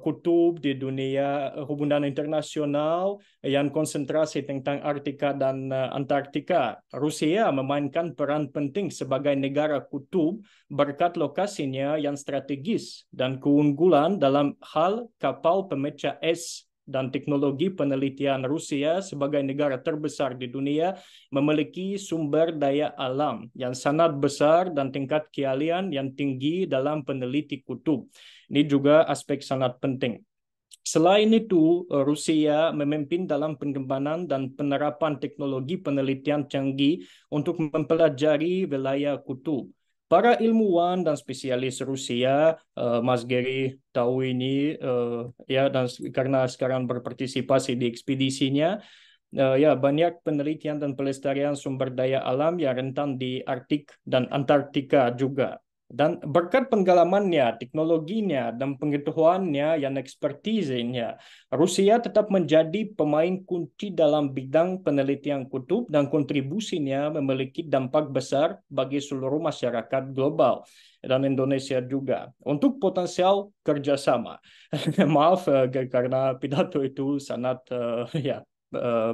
kutub, di dunia hubungan internasional yang konsentrasi tentang Arktika dan Antartika. Rusia memainkan peran penting sebagai negara kutub berkat lokasinya yang strategis dan keunggulan dalam hal kapal pemecah es, dan teknologi penelitian. Rusia sebagai negara terbesar di dunia memiliki sumber daya alam yang sangat besar dan tingkat keahlian yang tinggi dalam peneliti kutub. Ini juga aspek sangat penting. Selain itu, Rusia memimpin dalam pengembangan dan penerapan teknologi penelitian canggih untuk mempelajari wilayah kutub. Para ilmuwan dan spesialis Rusia, Mas Geri tahu ini, ya, dan karena sekarang berpartisipasi di ekspedisinya, ya, banyak penelitian dan pelestarian sumber daya alam yang rentan di Arktik dan Antartika juga. Dan berkat pengalamannya, teknologinya, dan pengetahuannya yang ekspertisnya, Rusia tetap menjadi pemain kunci dalam bidang penelitian kutub dan kontribusinya memiliki dampak besar bagi seluruh masyarakat global dan Indonesia juga. Untuk potensial kerjasama, maaf karena pidato itu sangat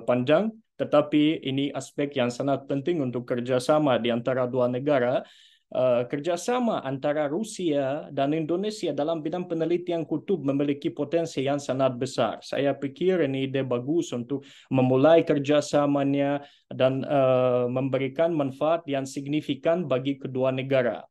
panjang, tetapi ini aspek yang sangat penting untuk kerjasama di antara dua negara. Kerjasama antara Rusia dan Indonesia dalam bidang penelitian kutub memiliki potensi yang sangat besar. Saya pikir ini ide bagus untuk memulai kerjasamanya dan memberikan manfaat yang signifikan bagi kedua negara.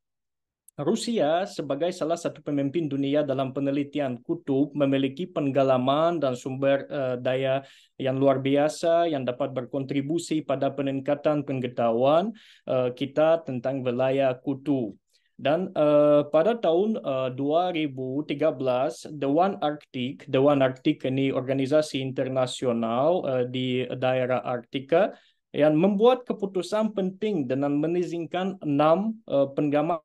Rusia sebagai salah satu pemimpin dunia dalam penelitian kutub memiliki pengalaman dan sumber daya yang luar biasa yang dapat berkontribusi pada peningkatan pengetahuan kita tentang wilayah kutub. Dan pada tahun 2013, The One Arctic ini organisasi internasional di daerah Arktika yang membuat keputusan penting dengan mengizinkan 6 pengamat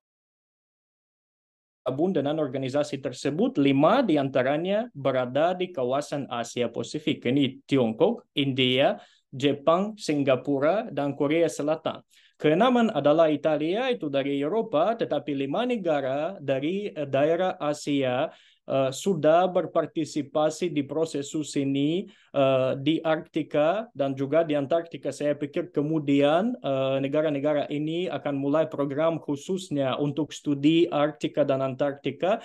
bergabung dengan organisasi tersebut, 5 diantaranya berada di kawasan Asia Pasifik. Ini Tiongkok, India, Jepang, Singapura, dan Korea Selatan. Keenaman adalah Italia, itu dari Eropa, tetapi 5 negara dari daerah Asia sudah berpartisipasi di proses ini di Arktika dan juga di Antartika. Saya pikir kemudian negara-negara ini akan mulai program khususnya untuk studi Arktika dan Antartika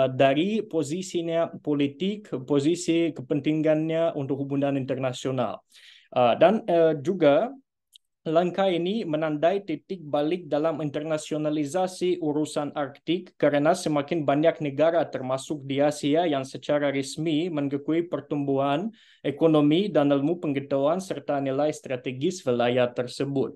dari posisinya politik, posisi kepentingannya untuk hubungan internasional. Dan juga langkah ini menandai titik balik dalam internasionalisasi urusan Arktik karena semakin banyak negara termasuk di Asia yang secara resmi mengakui pertumbuhan ekonomi dan ilmu pengetahuan serta nilai strategis wilayah tersebut.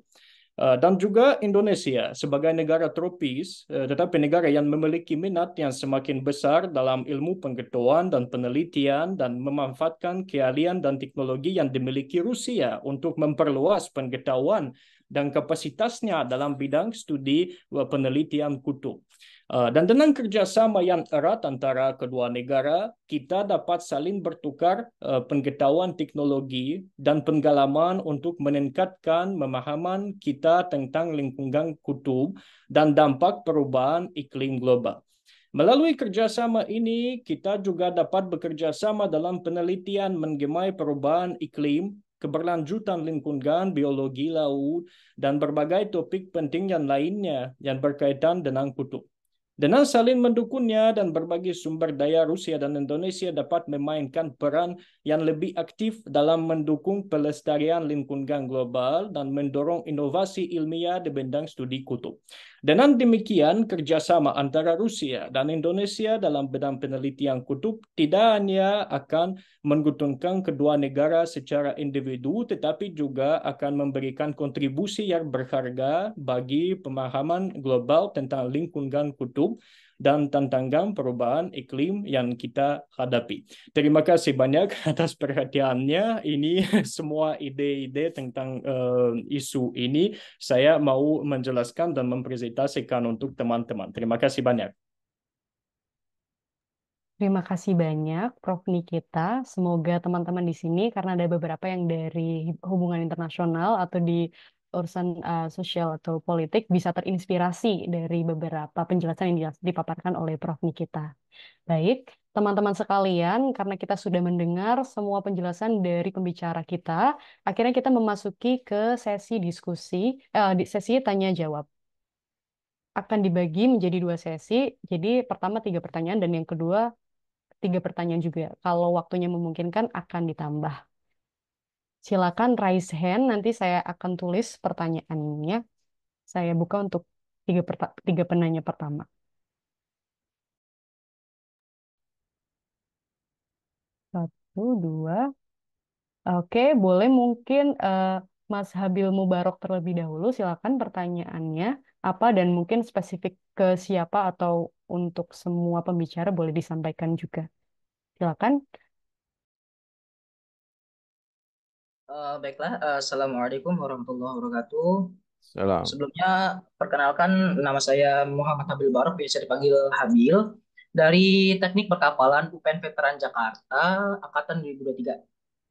Dan juga Indonesia sebagai negara tropis, tetapi negara yang memiliki minat yang semakin besar dalam ilmu pengetahuan dan penelitian dan memanfaatkan keahlian dan teknologi yang dimiliki Rusia untuk memperluas pengetahuan dan kapasitasnya dalam bidang studi penelitian kutub. Dan dengan kerjasama yang erat antara kedua negara, kita dapat saling bertukar pengetahuan teknologi dan pengalaman untuk meningkatkan pemahaman kita tentang lingkungan kutub dan dampak perubahan iklim global. Melalui kerjasama ini, kita juga dapat bekerja sama dalam penelitian mengenai perubahan iklim, keberlanjutan lingkungan, biologi laut, dan berbagai topik penting yang lainnya yang berkaitan dengan kutub. Dengan saling mendukungnya dan berbagi sumber daya, Rusia dan Indonesia dapat memainkan peran yang lebih aktif dalam mendukung pelestarian lingkungan global dan mendorong inovasi ilmiah di bidang studi kutub. Dengan demikian, kerjasama antara Rusia dan Indonesia dalam bidang penelitian kutub tidak hanya akan menguntungkan kedua negara secara individu, tetapi juga akan memberikan kontribusi yang berharga bagi pemahaman global tentang lingkungan kutub dan tantangan perubahan iklim yang kita hadapi. Terima kasih banyak atas perhatiannya. Ini semua ide-ide tentang isu ini saya mau menjelaskan dan mempresentasikan untuk teman-teman. Terima kasih banyak. Terima kasih banyak, Prof. Nikita. Semoga teman-teman di sini, karena ada beberapa yang dari hubungan internasional atau di urusan sosial atau politik, bisa terinspirasi dari beberapa penjelasan yang dipaparkan oleh Prof. Nikita. Baik, teman-teman sekalian, karena kita sudah mendengar semua penjelasan dari pembicara kita, akhirnya kita memasuki ke sesi diskusi, di sesi tanya-jawab. Akan dibagi menjadi 2 sesi, jadi pertama 3 pertanyaan dan yang kedua 3 pertanyaan juga. Kalau waktunya memungkinkan akan ditambah. Silakan raise hand, nanti saya akan tulis pertanyaannya. Saya buka untuk 3 penanya pertama. 1, 2. Oke, boleh mungkin Mas Habil Mubarok terlebih dahulu. Silakan pertanyaannya apa dan mungkin spesifik ke siapa atau untuk semua pembicara boleh disampaikan juga. Silakan. Baiklah, Assalamualaikum warahmatullahi wabarakatuh. Salam. Sebelumnya, perkenalkan nama saya Muhammad Habil Barok, biasa dipanggil Habil, dari Teknik Perkapalan UPN Veteran Jakarta, Angkatan 2023.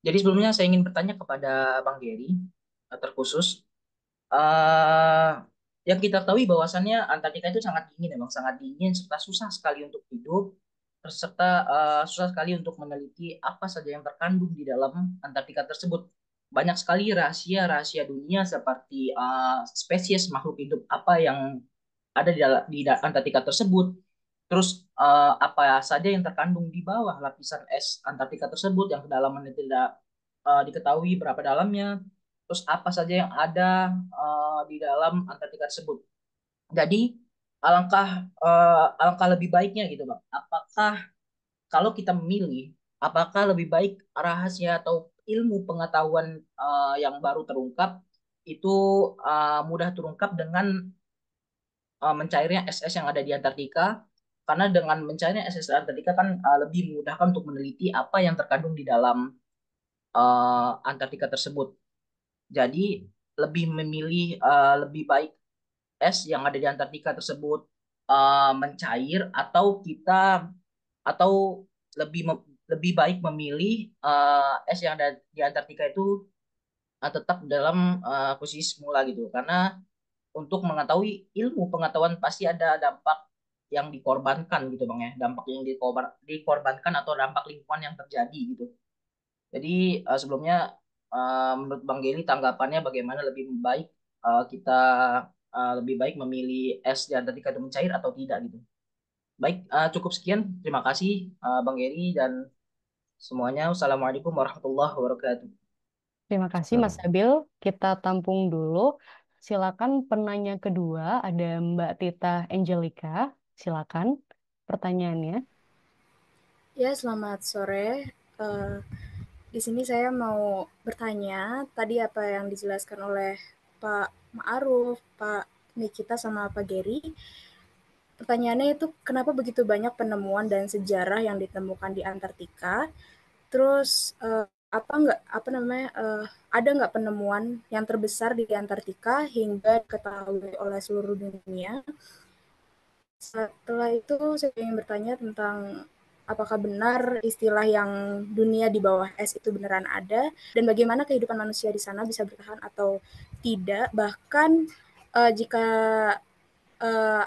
Jadi sebelumnya saya ingin bertanya kepada Bang Geri, terkhusus, eh yang kita ketahui bahwasannya Antartika itu sangat dingin, memang sangat dingin, serta susah sekali untuk hidup, serta susah sekali untuk meneliti apa saja yang terkandung di dalam Antartika tersebut. Banyak sekali rahasia-rahasia dunia seperti spesies makhluk hidup apa yang ada di Antartika tersebut. Terus apa saja yang terkandung di bawah lapisan es Antartika tersebut yang kedalamannya tidak diketahui berapa dalamnya. Terus apa saja yang ada di dalam Antartika tersebut. Jadi alangkah lebih baiknya gitu Bang. Apakah kalau kita memilih, apakah lebih baik rahasia atau ilmu pengetahuan yang baru terungkap itu mudah terungkap dengan mencairnya es-es yang ada di Antartika, karena dengan mencairnya es-es Antartika kan lebih memudahkan untuk meneliti apa yang terkandung di dalam Antartika tersebut. Jadi lebih memilih lebih baik es yang ada di Antartika tersebut mencair, atau lebih baik memilih es yang ada di Antartika itu tetap dalam posisi semula gitu, karena untuk mengetahui ilmu pengetahuan pasti ada dampak yang dikorbankan gitu bang ya, dampak yang dikorbankan atau dampak lingkungan yang terjadi gitu. Jadi sebelumnya menurut Bang Geli tanggapannya bagaimana, lebih baik kita lebih baik memilih es di Antartika itu mencair atau tidak gitu. Baik, cukup sekian. Terima kasih Bang Geli dan semuanya. Wassalamualaikum warahmatullahi wabarakatuh. Terima kasih Mas Salam. Abil. Kita tampung dulu. Silakan penanya kedua ada Mbak Tita Angelica. Silakan pertanyaannya. Ya, selamat sore. Eh, di sini saya mau bertanya, tadi apa yang dijelaskan oleh Pak Ma'aruf, Pak Nikita, sama Pak Geri. Pertanyaannya itu kenapa begitu banyak penemuan dan sejarah yang ditemukan di Antartika? Terus ada nggak penemuan yang terbesar di Antartika hingga diketahui oleh seluruh dunia? Setelah itu saya ingin bertanya tentang apakah benar istilah yang dunia di bawah es itu beneran ada, dan bagaimana kehidupan manusia di sana bisa bertahan atau tidak. Bahkan jika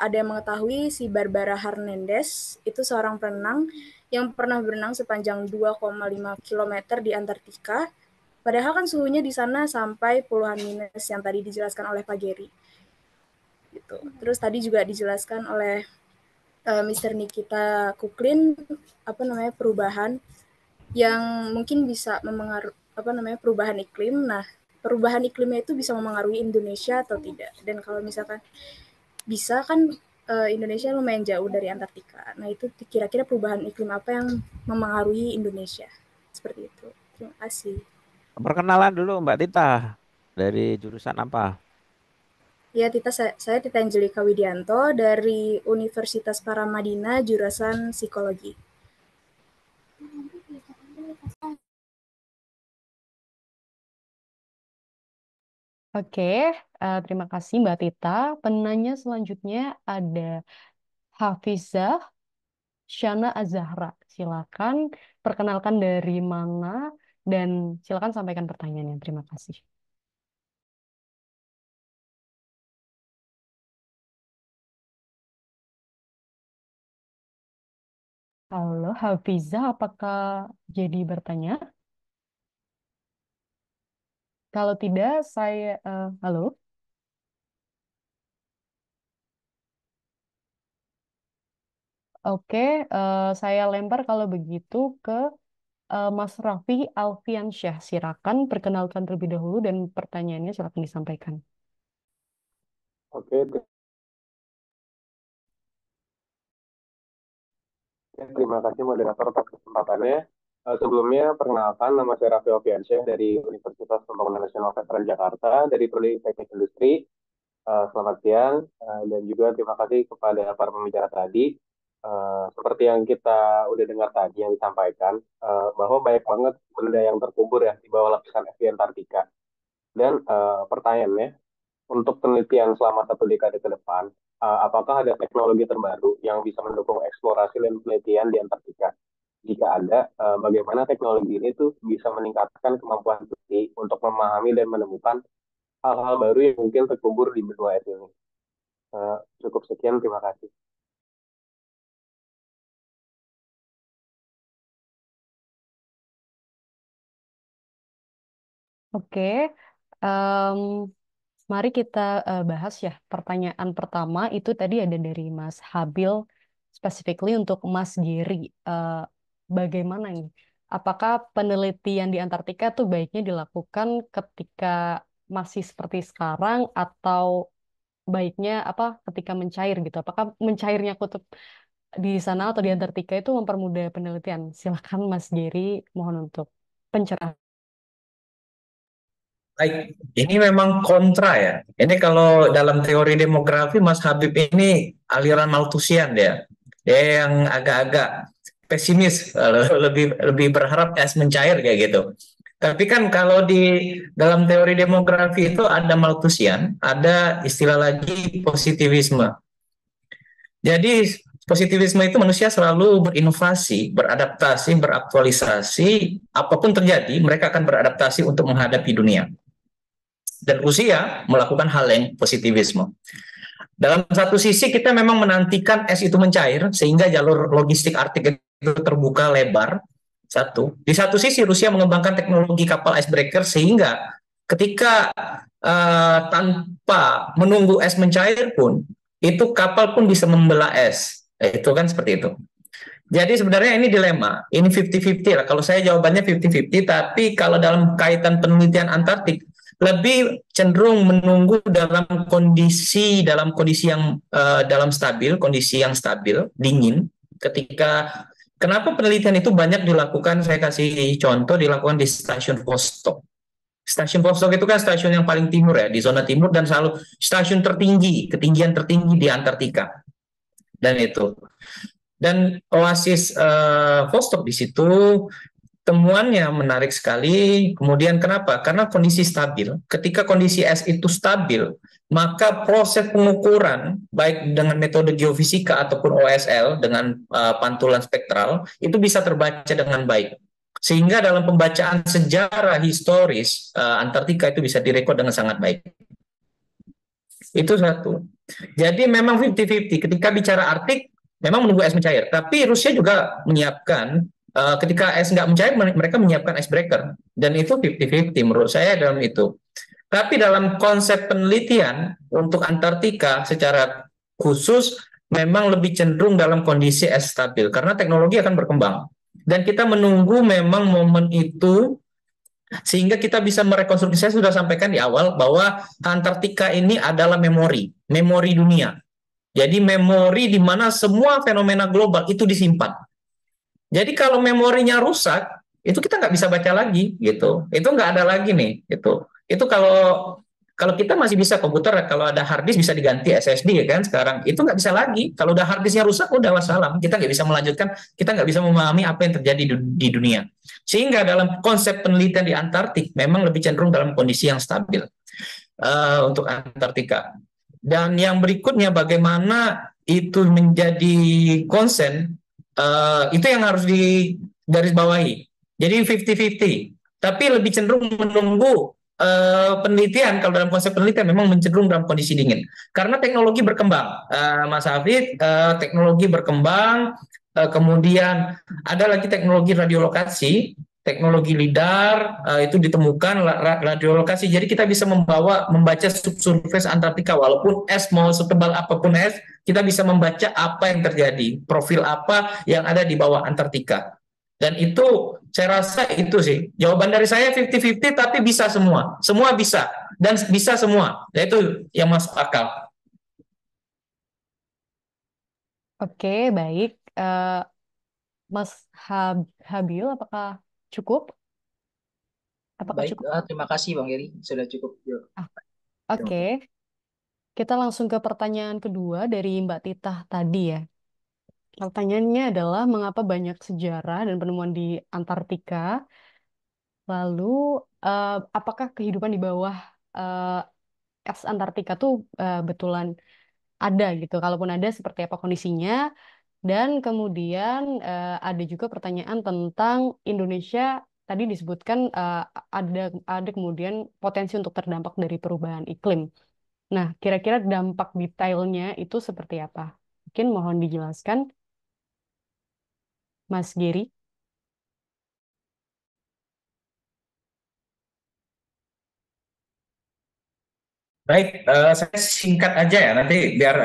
ada yang mengetahui si Barbara Hernandez itu seorang perenang yang pernah berenang sepanjang 2,5 kilometer di Antartika, padahal kan suhunya di sana sampai puluhan minus yang tadi dijelaskan oleh Pak Geri. Gitu. Terus tadi juga dijelaskan oleh Mr. Nikita Kuklin perubahan yang mungkin bisa mempengaruhi perubahan iklim. Nah, perubahan iklimnya itu bisa memengaruhi Indonesia atau tidak? Dan kalau misalkan bisa kan Indonesia lumayan jauh dari Antartika. Nah, itu kira-kira perubahan iklim apa yang memengaruhi Indonesia? Seperti itu. Terima kasih. Perkenalan dulu Mbak Tita. Dari jurusan apa? Ya, saya Tita Angelika Widianto dari Universitas Paramadina, jurusan Psikologi. Oke, terima kasih Mbak Tita. Penanya selanjutnya ada Hafizah Syana Azahra. Silakan perkenalkan dari mana dan silakan sampaikan pertanyaannya. Terima kasih. Halo Hafizah, apakah jadi bertanya? Kalau tidak, halo. Oke, saya lempar kalau begitu ke Mas Raffi Alfiansyah. Silakan perkenalkan terlebih dahulu dan pertanyaannya silakan disampaikan. Oke, terima kasih moderator atas kesempatannya. Sebelumnya, perkenalkan nama saya Raffi Alfiansyah dari Universitas Pembangunan Nasional Veteran Jakarta, dari Prodi Teknik Industri. Selamat siang, dan juga terima kasih kepada para pembicara tadi. Seperti yang kita udah dengar tadi yang disampaikan, bahwa banyak banget benda yang terkubur ya di bawah lapisan es di Antartika. Dan pertanyaannya, untuk penelitian selama 1 dekade ke depan, apakah ada teknologi terbaru yang bisa mendukung eksplorasi dan penelitian di Antartika? Jika ada, bagaimana teknologi ini tuh bisa meningkatkan kemampuan peneliti untuk memahami dan menemukan hal-hal baru yang mungkin terkubur di benua es ini. Cukup sekian, terima kasih. Oke, em, mari kita bahas ya. Pertanyaan pertama itu tadi ada dari Mas Habil, specifically untuk Mas Giri. Eh, Bagaimana nih? Apakah penelitian di Antartika tuh baiknya dilakukan ketika masih seperti sekarang atau baiknya apa ketika mencair gitu? Apakah mencairnya kutub di sana atau di Antartika itu mempermudah penelitian? Silakan Mas Giri, mohon untuk pencerahan. Baik, ini memang kontra ya. Ini kalau dalam teori demografi, Mas Habib ini aliran Malthusian dia. Dia yang agak-agak pesimis, lebih lebih berharap es mencair kayak gitu. Tapi kan kalau di dalam teori demografi itu ada Malthusian, ada istilah lagi positivisme. Jadi positivisme itu manusia selalu berinovasi, beradaptasi, beraktualisasi, apapun terjadi, mereka akan beradaptasi untuk menghadapi dunia. Dan Rusia melakukan hal yang positivisme. Dalam satu sisi kita memang menantikan es itu mencair sehingga jalur logistik Arktik itu terbuka lebar. Satu. Di satu sisi Rusia mengembangkan teknologi kapal icebreaker sehingga ketika tanpa menunggu es mencair pun itu kapal pun bisa membelah es. Itu kan seperti itu. Jadi sebenarnya ini dilema, ini 50-50 lah. Kalau saya jawabannya 50-50, tapi kalau dalam kaitan penelitian Antartik lebih cenderung menunggu dalam kondisi yang kondisi yang stabil, dingin. Kenapa penelitian itu banyak dilakukan? Saya kasih contoh dilakukan di stasiun Vostok. Stasiun Vostok itu kan stasiun yang paling timur ya, di zona timur dan selalu stasiun tertinggi, ketinggian tertinggi di Antartika. Dan itu. Dan oasis Vostok di situ temuannya menarik sekali. Kemudian kenapa? Karena kondisi stabil. Ketika kondisi es itu stabil, maka proses pengukuran baik dengan metode geofisika ataupun OSL dengan pantulan spektral itu bisa terbaca dengan baik. Sehingga dalam pembacaan sejarah historis Antartika itu bisa direkod dengan sangat baik. Itu satu. Jadi memang 50-50. Ketika bicara Arktik, memang menunggu es mencair. Tapi Rusia juga menyiapkan, ketika es nggak mencair, mereka menyiapkan icebreaker. Dan itu 50-50 menurut saya dalam itu. Tapi dalam konsep penelitian untuk Antartika secara khusus, memang lebih cenderung dalam kondisi es stabil. Karena teknologi akan berkembang. Dan kita menunggu memang momen itu sehingga kita bisa merekonstruksi. Saya sudah sampaikan di awal bahwa Antartika ini adalah memori dunia. Jadi memori di mana semua fenomena global itu disimpan. Jadi kalau memorinya rusak, itu kita nggak bisa baca lagi, gitu. Itu nggak ada lagi nih, gitu. Itu kalau kita masih bisa komputer, kalau ada hard disk bisa diganti SSD ya kan sekarang. Itu nggak bisa lagi. Kalau udah hard disknya rusak, udah wassalam. Kita nggak bisa melanjutkan, kita nggak bisa memahami apa yang terjadi di dunia. Sehingga dalam konsep penelitian di Antartik memang lebih cenderung dalam kondisi yang stabil untuk Antartika. Dan yang berikutnya bagaimana itu menjadi konsen, itu yang harus digarisbawahi. Jadi 50-50. Tapi lebih cenderung menunggu penelitian. Kalau dalam konsep penelitian memang cenderung dalam kondisi dingin. Karena teknologi berkembang, Mas Hafid, teknologi berkembang, kemudian ada lagi teknologi radiolokasi, teknologi lidar itu ditemukan radiolokasi. Jadi kita bisa membaca subsurface Antartika walaupun es mau setebal apapun es, kita bisa membaca apa yang terjadi, profil apa yang ada di bawah Antartika. Dan itu saya rasa itu sih. Jawaban dari saya 50-50 tapi bisa semua. Semua bisa dan bisa semua. Itu yang masuk akal. Oke, baik. Mas Habil, apakah cukup? Apakah Baik, cukup? terima kasih Bang Geri, sudah cukup. Ah, Oke, kita langsung ke pertanyaan kedua dari Mbak Titah tadi ya. Pertanyaannya adalah mengapa banyak sejarah dan penemuan di Antartika? Lalu, apakah kehidupan di bawah es Antartika tuh betulan ada gitu. Kalaupun ada, seperti apa kondisinya? Dan kemudian ada juga pertanyaan tentang Indonesia. Tadi disebutkan ada kemudian potensi untuk terdampak dari perubahan iklim. Nah, kira-kira dampak detailnya itu seperti apa? Mungkin mohon dijelaskan, Mas Giri. Baik, saya singkat aja ya, nanti biar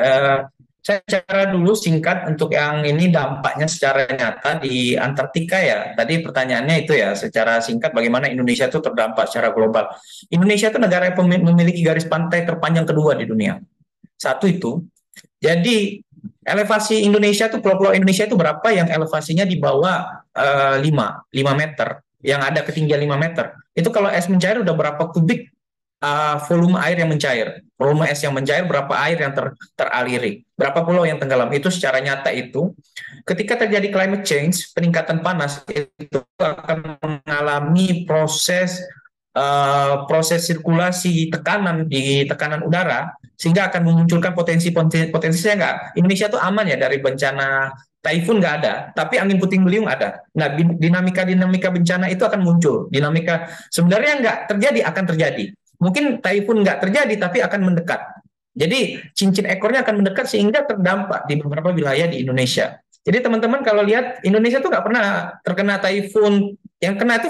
saya cara dulu singkat untuk yang ini dampaknya secara nyata di Antartika ya. Tadi pertanyaannya itu ya, secara singkat bagaimana Indonesia itu terdampak secara global. Indonesia itu negara yang memiliki garis pantai terpanjang kedua di dunia. Satu itu. Jadi elevasi Indonesia itu, pulau-pulau Indonesia itu berapa yang elevasinya di bawah 5 meter, yang ada ketinggian 5 meter. Itu kalau es mencair udah berapa kubik volume air yang mencair, volume es yang mencair, berapa air yang teraliri, berapa pulau yang tenggelam. Itu secara nyata itu ketika terjadi climate change, peningkatan panas, itu akan mengalami proses sirkulasi tekanan di tekanan udara, sehingga akan memunculkan potensi saya nggak, Indonesia tuh aman ya dari bencana Typhoon nggak ada, tapi angin puting beliung ada. Nah, dinamika bencana itu akan muncul. Dinamika sebenarnya nggak terjadi, akan terjadi. Mungkin typhoon nggak terjadi, tapi akan mendekat. Jadi cincin ekornya akan mendekat sehingga terdampak di beberapa wilayah di Indonesia. Jadi teman-teman kalau lihat, Indonesia tuh nggak pernah terkena typhoon. Yang kena itu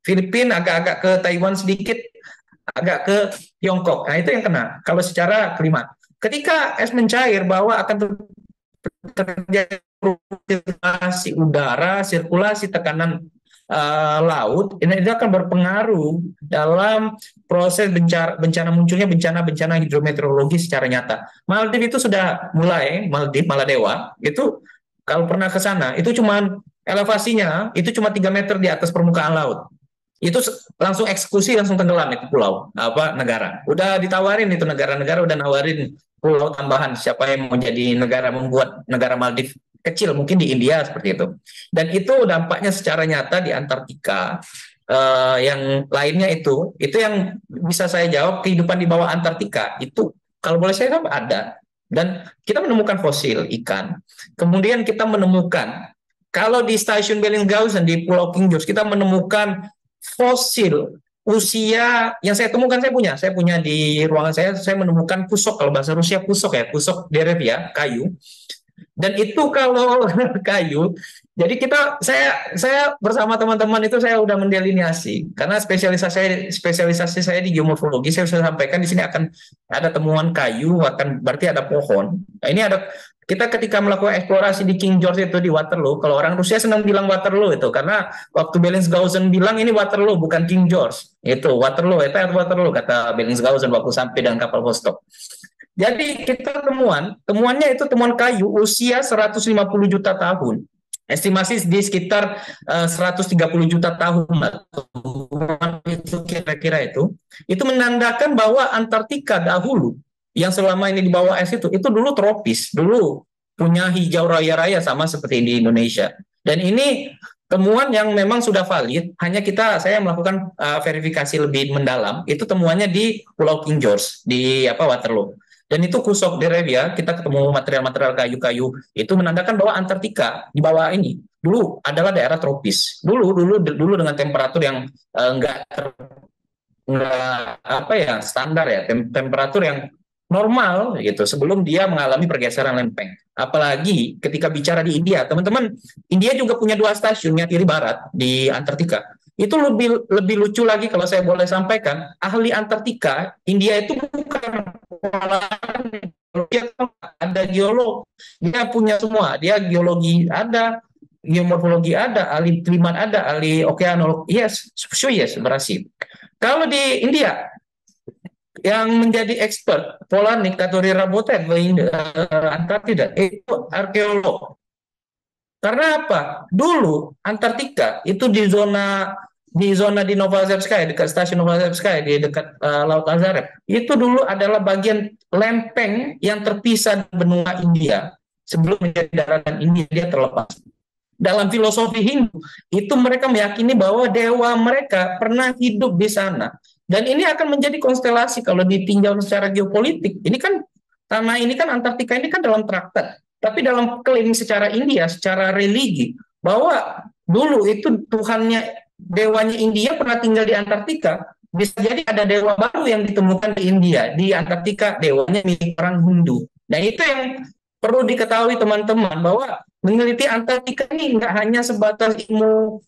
Filipina agak-agak ke Taiwan sedikit, agak ke Tiongkok. Nah itu yang kena kalau secara klimat. Ketika es mencair, bahwa akan terjadi sirkulasi udara, sirkulasi tekanan laut, ini akan berpengaruh dalam proses bencana munculnya bencana hidrometeorologi secara nyata. Maldives itu sudah mulai, Maladewa itu kalau pernah ke sana itu cuma elevasinya itu cuma 3 meter di atas permukaan laut. Itu langsung eksekusi, langsung tenggelam itu pulau negara. Udah ditawarin itu negara-negara udah nawarin pulau tambahan, siapa yang mau jadi negara, membuat negara Maldives kecil, mungkin di India seperti itu. Dan itu dampaknya secara nyata di Antartika. Yang lainnya itu yang bisa saya jawab, kehidupan di bawah Antartika itu kalau boleh saya jawab ada. Dan kita menemukan fosil ikan. Kemudian kita menemukan, kalau di stasiun Bellingshausen di Pulau King George, kita menemukan fosil usia yang saya temukan, saya punya di ruangan saya menemukan pusok, kalau bahasa Rusia pusok derevia, kayu. Dan itu kalau kayu, jadi saya bersama teman-teman itu saya udah mendelineasi, karena spesialisasi saya di geomorfologi, saya sudah sampaikan di sini akan ada temuan kayu, akan berarti ada pohon. Nah, ini ada kita ketika melakukan eksplorasi di King George itu di Waterloo, kalau orang Rusia senang bilang Waterloo itu, karena waktu Bellingshausen bilang ini Waterloo bukan King George, itu Waterloo kata Bellingshausen waktu sampai dengan kapal Vostok. Jadi kita temuannya itu temuan kayu usia 150 juta tahun. Estimasi di sekitar 130 juta tahun. Itu kira-kira itu menandakan bahwa Antartika dahulu yang selama ini di bawah es itu dulu tropis, dulu punya hijau raya-raya sama seperti di Indonesia. Dan ini temuan yang memang sudah valid, hanya saya melakukan verifikasi lebih mendalam, itu temuannya di Pulau King George, di Waterloo. Dan itu kusok derevia, kita ketemu material-material kayu-kayu, itu menandakan bahwa Antartika di bawah ini dulu adalah daerah tropis. Dulu dengan temperatur yang enggak standar ya, temperatur yang normal gitu sebelum dia mengalami pergeseran lempeng. Apalagi ketika bicara di India, teman-teman, India juga punya 2 stasiun yang kiri barat di Antartika. Itu lebih lucu lagi kalau saya boleh sampaikan, ahli Antartika, India itu bukan dia ada geolog, dia punya semua, dia geologi ada, geomorfologi ada, ahli klimat ada, ahli okeanologi, yes, berhasil. Kalau di India, yang menjadi expert, Polanik, Katori Rabotet, Antartida, itu arkeolog. Karena apa? Dulu Antartika itu di zona di Novazemskaya, dekat stasiun Novazemskaya, di dekat Laut Azov, itu dulu adalah bagian lempeng yang terpisah benua India sebelum menjadi daratan India, dia terlepas. Dalam filosofi Hindu itu mereka meyakini bahwa dewa mereka pernah hidup di sana. Dan ini akan menjadi konstelasi kalau ditinjau secara geopolitik. Ini kan tanah ini kan Antartika ini kan dalam traktat, tapi dalam klaim secara India, secara religi bahwa dulu itu Tuhannya dewanya India pernah tinggal di Antartika. Bisa jadi ada dewa baru yang ditemukan di India, di Antartika, dewanya milik orang Hindu. Nah itu yang perlu diketahui teman-teman bahwa meneliti Antartika ini nggak hanya sebatas ilmu,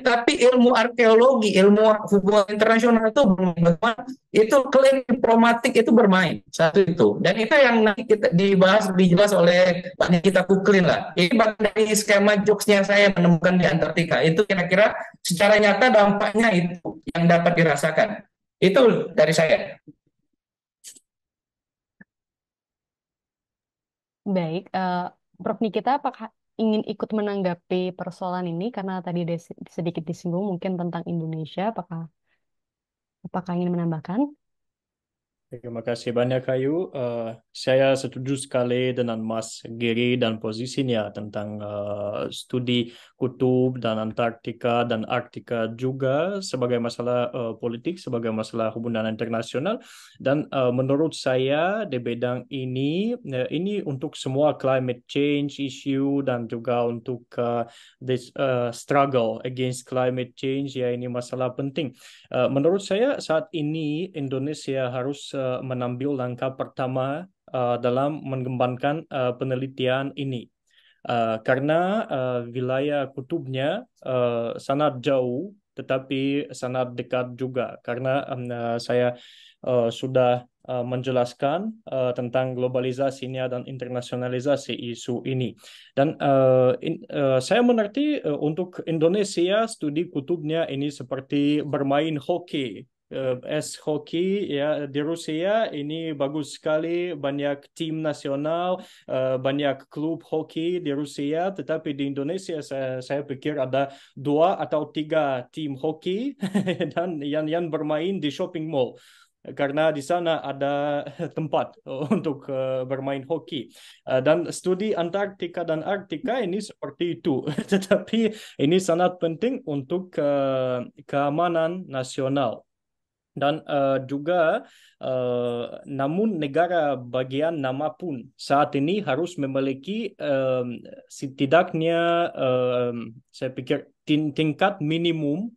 tapi ilmu arkeologi, ilmu hubungan internasional itu bermain, itu klaim diplomatik itu bermain satu itu, dan itu yang nanti kita dibahas lebih jelas oleh Pak Nikita Kuklin lah. Ini bagian dari skema jokesnya saya menemukan di Antartika itu kira-kira secara nyata dampaknya itu yang dapat dirasakan. Itu dari saya. Baik, Prof. Nikita, apakah ingin ikut menanggapi persoalan ini karena tadi ada sedikit disinggung mungkin tentang Indonesia, apakah ingin menambahkan? Terima kasih banyak Ayu. Saya setuju sekali dengan Mas Giri dan posisinya tentang studi kutub dan Antartika dan Arktika juga sebagai masalah politik, sebagai masalah hubungan internasional. Dan menurut saya di bidang ini untuk semua climate change issue dan juga untuk this struggle against climate change, ya ini masalah penting. Menurut saya saat ini Indonesia harus mengambil langkah pertama dalam mengembangkan penelitian ini. Karena wilayah kutubnya sangat jauh tetapi sangat dekat juga. Karena saya sudah menjelaskan tentang globalisasinya dan internasionalisasi isu ini. Dan saya mengerti untuk Indonesia studi kutubnya ini seperti bermain hoki. Es hoki ya di Rusia ini bagus sekali, banyak tim nasional, banyak klub hoki di Rusia, tetapi di Indonesia saya pikir ada 2 atau 3 tim hoki dan yang bermain di shopping mall. Karena di sana ada tempat untuk bermain hoki. Dan studi Antartika dan Arktika ini seperti itu. Tetapi ini sangat penting untuk keamanan nasional. Dan juga namun negara bagian manapun saat ini harus memiliki setidaknya saya pikir tingkat minimum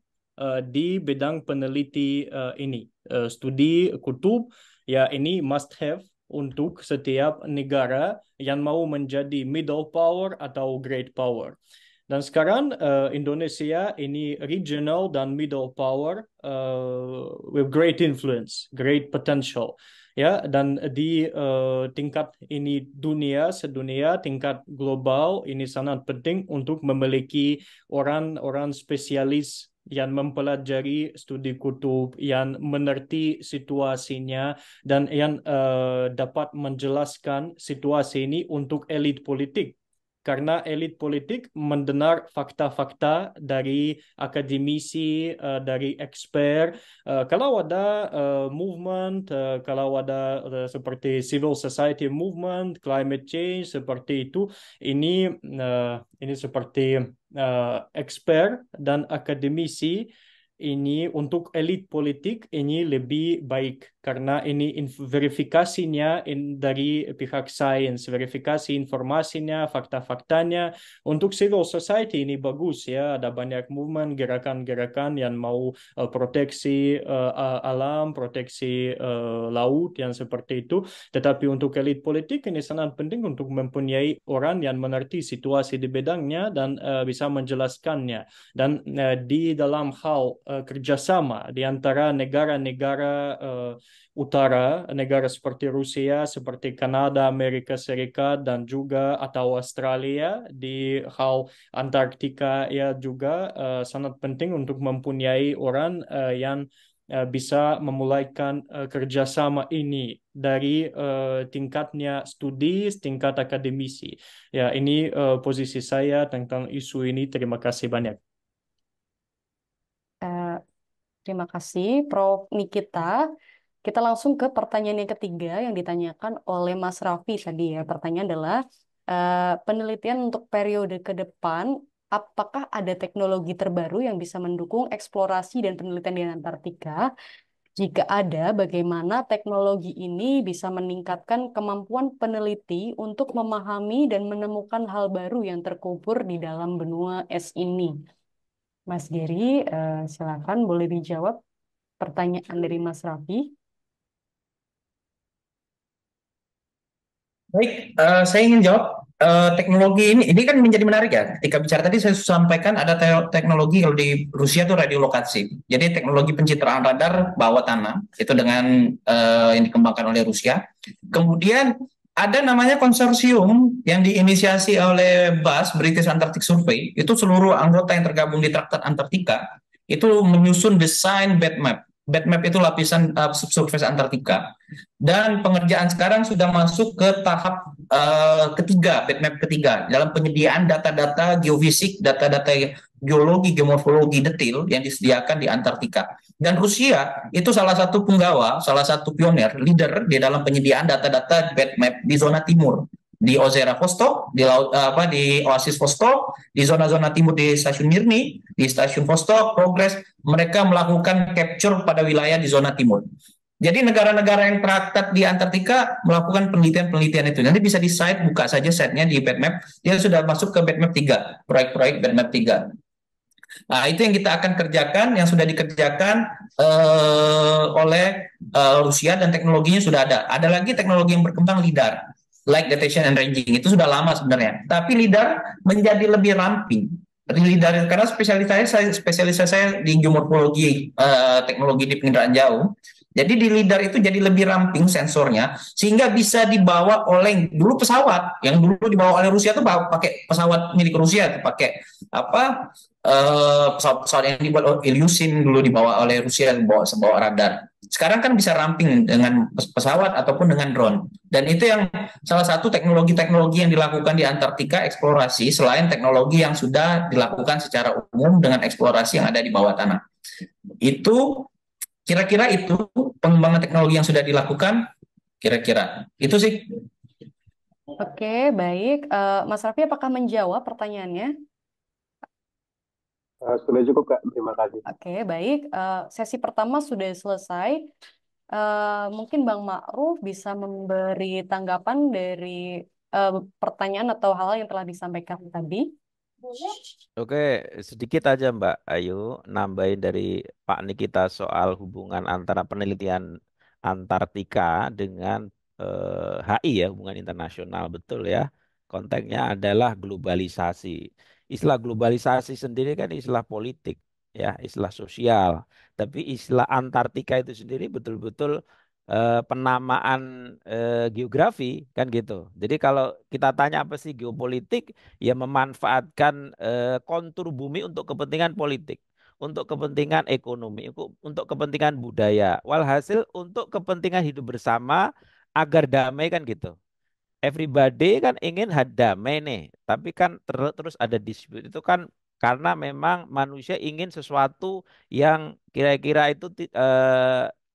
di bidang peneliti ini. Studi kutub ya ini must have untuk setiap negara yang mau menjadi middle power atau great power. Dan sekarang Indonesia ini regional dan middle power with great influence, great potential. Ya, dan di tingkat ini sedunia, tingkat global ini sangat penting untuk memiliki orang-orang spesialis yang mempelajari studi kutub, yang mengerti situasinya, dan yang dapat menjelaskan situasi ini untuk elit politik. Karena elit politik mendengar fakta-fakta dari akademisi, dari expert. Kalau ada movement, kalau ada seperti civil society movement, climate change seperti itu, ini seperti expert dan akademisi. Ini untuk elit politik ini lebih baik karena ini verifikasinya dari pihak sains, verifikasi informasinya, fakta-faktanya. Untuk civil society ini bagus ya, ada banyak movement, gerakan-gerakan yang mau proteksi alam, proteksi laut yang seperti itu. Tetapi untuk elit politik ini sangat penting untuk mempunyai orang yang mengerti situasi di bidangnya dan bisa menjelaskannya. Dan di dalam hal kerjasama di antara negara-negara utara, negara seperti Rusia, seperti Kanada, Amerika Serikat, dan juga atau Australia di hal Antartika ya juga sangat penting untuk mempunyai orang yang bisa memulaikan kerjasama ini dari tingkatnya studi, tingkat akademisi. Ya, ini posisi saya tentang isu ini. Terima kasih banyak. Terima kasih, Prof. Nikita. Kita langsung ke pertanyaan yang ketiga yang ditanyakan oleh Mas Raffi tadi ya. Pertanyaan adalah penelitian untuk periode ke depan, apakah ada teknologi terbaru yang bisa mendukung eksplorasi dan penelitian di Antartika? Jika ada, bagaimana teknologi ini bisa meningkatkan kemampuan peneliti untuk memahami dan menemukan hal baru yang terkubur di dalam benua es ini? Mas Geri, silakan boleh dijawab pertanyaan dari Mas Raffi. Baik, saya ingin jawab teknologi ini kan menjadi menarik ya. Ketika bicara tadi saya sampaikan ada teknologi kalau di Rusia itu radiolokasi. Jadi teknologi pencitraan radar bawah tanah itu dengan yang dikembangkan oleh Rusia. Kemudian ada namanya konsorsium yang diinisiasi oleh BAS, British Antarctic Survey. Itu seluruh anggota yang tergabung di Traktat Antartika itu menyusun desain batmap. Batmap itu lapisan subsurface Antartika. Dan pengerjaan sekarang sudah masuk ke tahap ketiga, batmap ketiga, dalam penyediaan data-data geofisik, data-data geologi, geomorfologi detail yang disediakan di Antartika. Dan Rusia itu salah satu penggawa, salah satu pionir, leader di dalam penyediaan data-data batmap di zona timur, di Ozera Vostok, di Oasis Vostok, di zona-zona timur di stasiun Mirny, di stasiun Vostok, Progress, mereka melakukan capture pada wilayah di zona timur. Jadi negara-negara yang traktat di Antartika melakukan penelitian-penelitian itu. Nanti bisa di site, buka saja site-nya di Batmap. Dia sudah masuk ke Batmap 3, proyek-proyek Batmap 3. Nah, itu yang kita akan kerjakan, yang sudah dikerjakan oleh Rusia dan teknologinya sudah ada. Ada lagi teknologi yang berkembang LIDAR, Light Detection and Ranging. Itu sudah lama sebenarnya. Tapi LIDAR menjadi lebih ramping. LIDAR karena spesialisasi saya di geomorfologi, teknologi di penginderaan jauh. Jadi di LIDAR itu jadi lebih ramping sensornya sehingga bisa dibawa oleh dulu pesawat yang dulu dibawa oleh Rusia itu pakai pesawat milik Rusia, pakai apa pesawat-pesawat yang dibuat oleh Ilyushin dulu dibawa oleh Rusia sebawa radar. Sekarang kan bisa ramping dengan pesawat ataupun dengan drone. Dan itu yang salah satu teknologi-teknologi yang dilakukan di Antartika eksplorasi selain teknologi yang sudah dilakukan secara umum dengan eksplorasi yang ada di bawah tanah. Itu kira-kira itu pengembangan teknologi yang sudah dilakukan, kira-kira. Itu sih. Oke, baik. Mas Raffi, apakah menjawab pertanyaannya? Sudah cukup, Kak. Terima kasih. Oke, baik. Sesi pertama sudah selesai. Mungkin Bang Ma'ruf bisa memberi tanggapan dari pertanyaan atau hal yang telah disampaikan tadi. Oke, sedikit aja Mbak Ayu nambahin dari Pak Nikita soal hubungan antara penelitian Antartika dengan HI ya, hubungan internasional, betul ya. Konteksnya adalah globalisasi. Istilah globalisasi sendiri kan istilah politik ya, istilah sosial. Tapi istilah Antartika itu sendiri betul-betul penamaan geografi kan gitu. Jadi kalau kita tanya apa sih geopolitik, ya memanfaatkan kontur bumi untuk kepentingan politik, untuk kepentingan ekonomi, untuk kepentingan budaya. Walhasil untuk kepentingan hidup bersama agar damai kan gitu. Everybody kan ingin damai nih, tapi kan terus ada dispute itu kan karena memang manusia ingin sesuatu yang kira-kira itu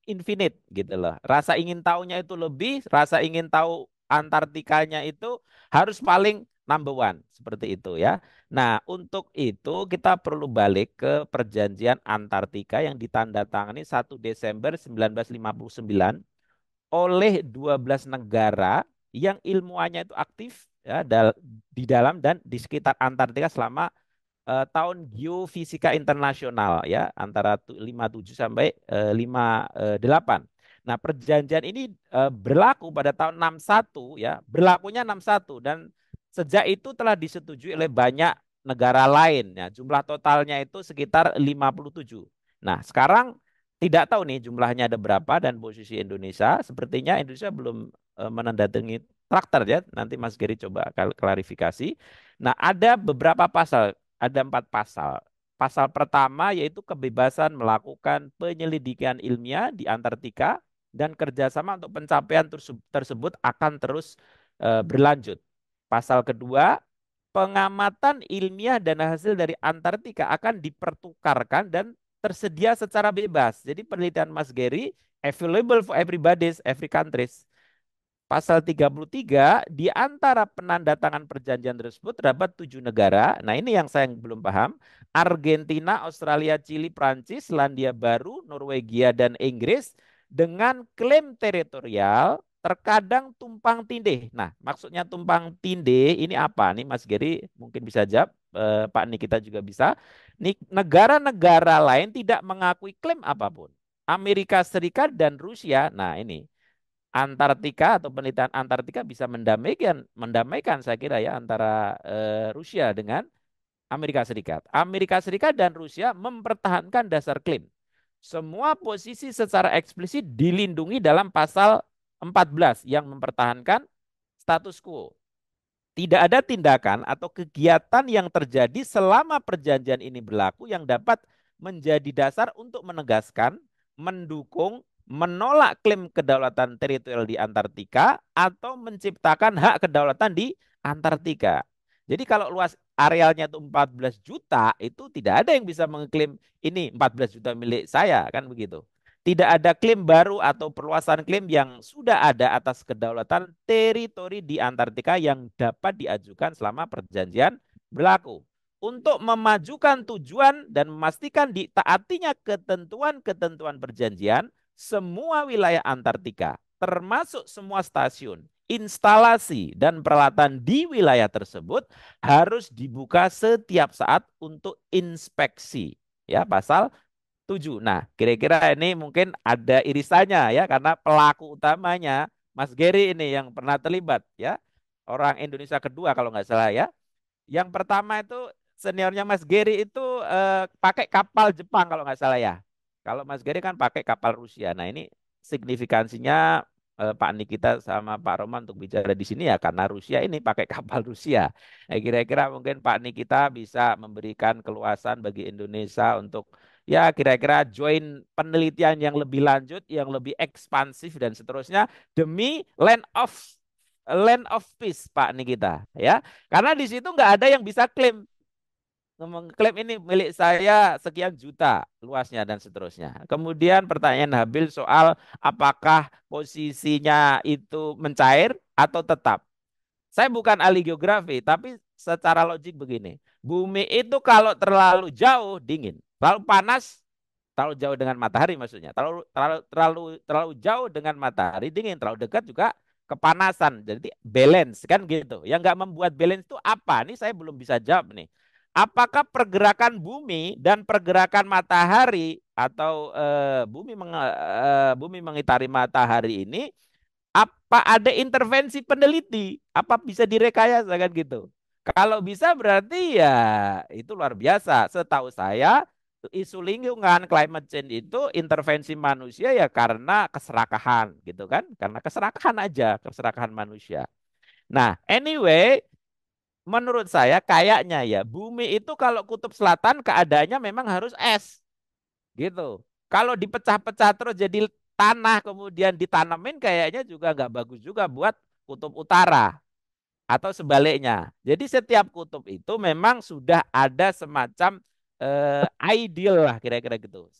infinite gitu loh. Rasa ingin tahunya itu lebih, rasa ingin tahu Antartikanya itu harus paling number one seperti itu ya. Nah, untuk itu kita perlu balik ke perjanjian Antartika yang ditandatangani 1 Desember 1959 oleh 12 negara yang ilmuannya itu aktif ya di dalam dan di sekitar Antartika selama tahun geofisika internasional ya antara 57 sampai 58. Nah, perjanjian ini berlaku pada tahun 61 ya, berlakunya 61 dan sejak itu telah disetujui oleh banyak negara lain ya. Jumlah totalnya itu sekitar 57. Nah, sekarang tidak tahu nih jumlahnya ada berapa dan posisi Indonesia. Sepertinya Indonesia belum menandatangani traktat ya. Nanti Mas Geri coba klarifikasi. Nah, ada beberapa pasal, ada 4 pasal. Pasal pertama yaitu kebebasan melakukan penyelidikan ilmiah di Antartika dan kerjasama untuk pencapaian tersebut akan terus berlanjut. Pasal kedua, pengamatan ilmiah dan hasil dari Antartika akan dipertukarkan dan tersedia secara bebas. Jadi penelitian Mas Geri available for everybody, every countries. Pasal 33, di antara penandatangan perjanjian tersebut terdapat 7 negara. Nah, ini yang saya belum paham. Argentina, Australia, Chili, Prancis, Selandia Baru, Norwegia, dan Inggris dengan klaim teritorial terkadang tumpang tindih. Nah, maksudnya tumpang tindih ini apa nih, Mas Geri? Mungkin bisa jawab. Pak Nikita juga bisa. Negara-negara lain tidak mengakui klaim apapun. Amerika Serikat dan Rusia. Nah, ini Antartika atau penelitian Antartika bisa mendamaikan saya kira ya antara Rusia dengan Amerika Serikat. Amerika Serikat dan Rusia mempertahankan dasar klaim. Semua posisi secara eksplisit dilindungi dalam pasal 14 yang mempertahankan status quo. Tidak ada tindakan atau kegiatan yang terjadi selama perjanjian ini berlaku yang dapat menjadi dasar untuk menegaskan, mendukung, menolak klaim kedaulatan teritorial di Antartika atau menciptakan hak kedaulatan di Antartika. Jadi kalau luas arealnya itu 14 juta, itu tidak ada yang bisa mengklaim ini 14 juta milik saya, kan begitu. Tidak ada klaim baru atau perluasan klaim yang sudah ada atas kedaulatan teritori di Antartika yang dapat diajukan selama perjanjian berlaku. Untuk memajukan tujuan dan memastikan ditaatinya ketentuan-ketentuan perjanjian, semua wilayah Antartika, termasuk semua stasiun, instalasi, dan peralatan di wilayah tersebut harus dibuka setiap saat untuk inspeksi. Ya, pasal 7. Nah, kira-kira ini mungkin ada irisannya ya karena pelaku utamanya Mas Geri ini yang pernah terlibat ya. Orang Indonesia kedua kalau nggak salah ya. Yang pertama itu seniornya Mas Geri itu pakai kapal Jepang kalau nggak salah ya. Kalau Mas Geri kan pakai kapal Rusia. Nah, ini signifikansinya Pak Nikita sama Pak Roman untuk bicara di sini ya karena Rusia ini pakai kapal Rusia. Kira-kira mungkin Pak Nikita bisa memberikan keluasan bagi Indonesia untuk ya kira-kira join penelitian yang lebih lanjut, yang lebih ekspansif dan seterusnya demi land of peace Pak Nikita ya. Karena di situ nggak ada yang bisa klaim mengklaim ini milik saya sekian juta luasnya dan seterusnya. Kemudian pertanyaan Habil soal apakah posisinya itu mencair atau tetap. Saya bukan ahli geografi, tapi secara logik begini. Bumi itu kalau terlalu jauh dingin, terlalu panas, terlalu jauh dengan matahari maksudnya. Terlalu jauh dengan matahari dingin, terlalu dekat juga kepanasan. Jadi balance kan gitu. Yang nggak membuat balance itu apa? Ini saya belum bisa jawab nih. Apakah pergerakan bumi dan pergerakan matahari atau bumi mengitari matahari ini apa ada intervensi peneliti? Apa bisa direkayasa kan gitu? Kalau bisa berarti ya itu luar biasa. Setahu saya isu lingkungan climate change itu intervensi manusia ya karena keserakahan gitu kan? Karena keserakahan aja, keserakahan manusia. Nah, anyway, menurut saya kayaknya ya bumi itu kalau kutub selatan keadaannya memang harus es gitu. Kalau dipecah-pecah terus jadi tanah kemudian ditanamin kayaknya juga nggak bagus juga buat kutub utara atau sebaliknya. Jadi setiap kutub itu memang sudah ada semacam ideal lah kira-kira gitu.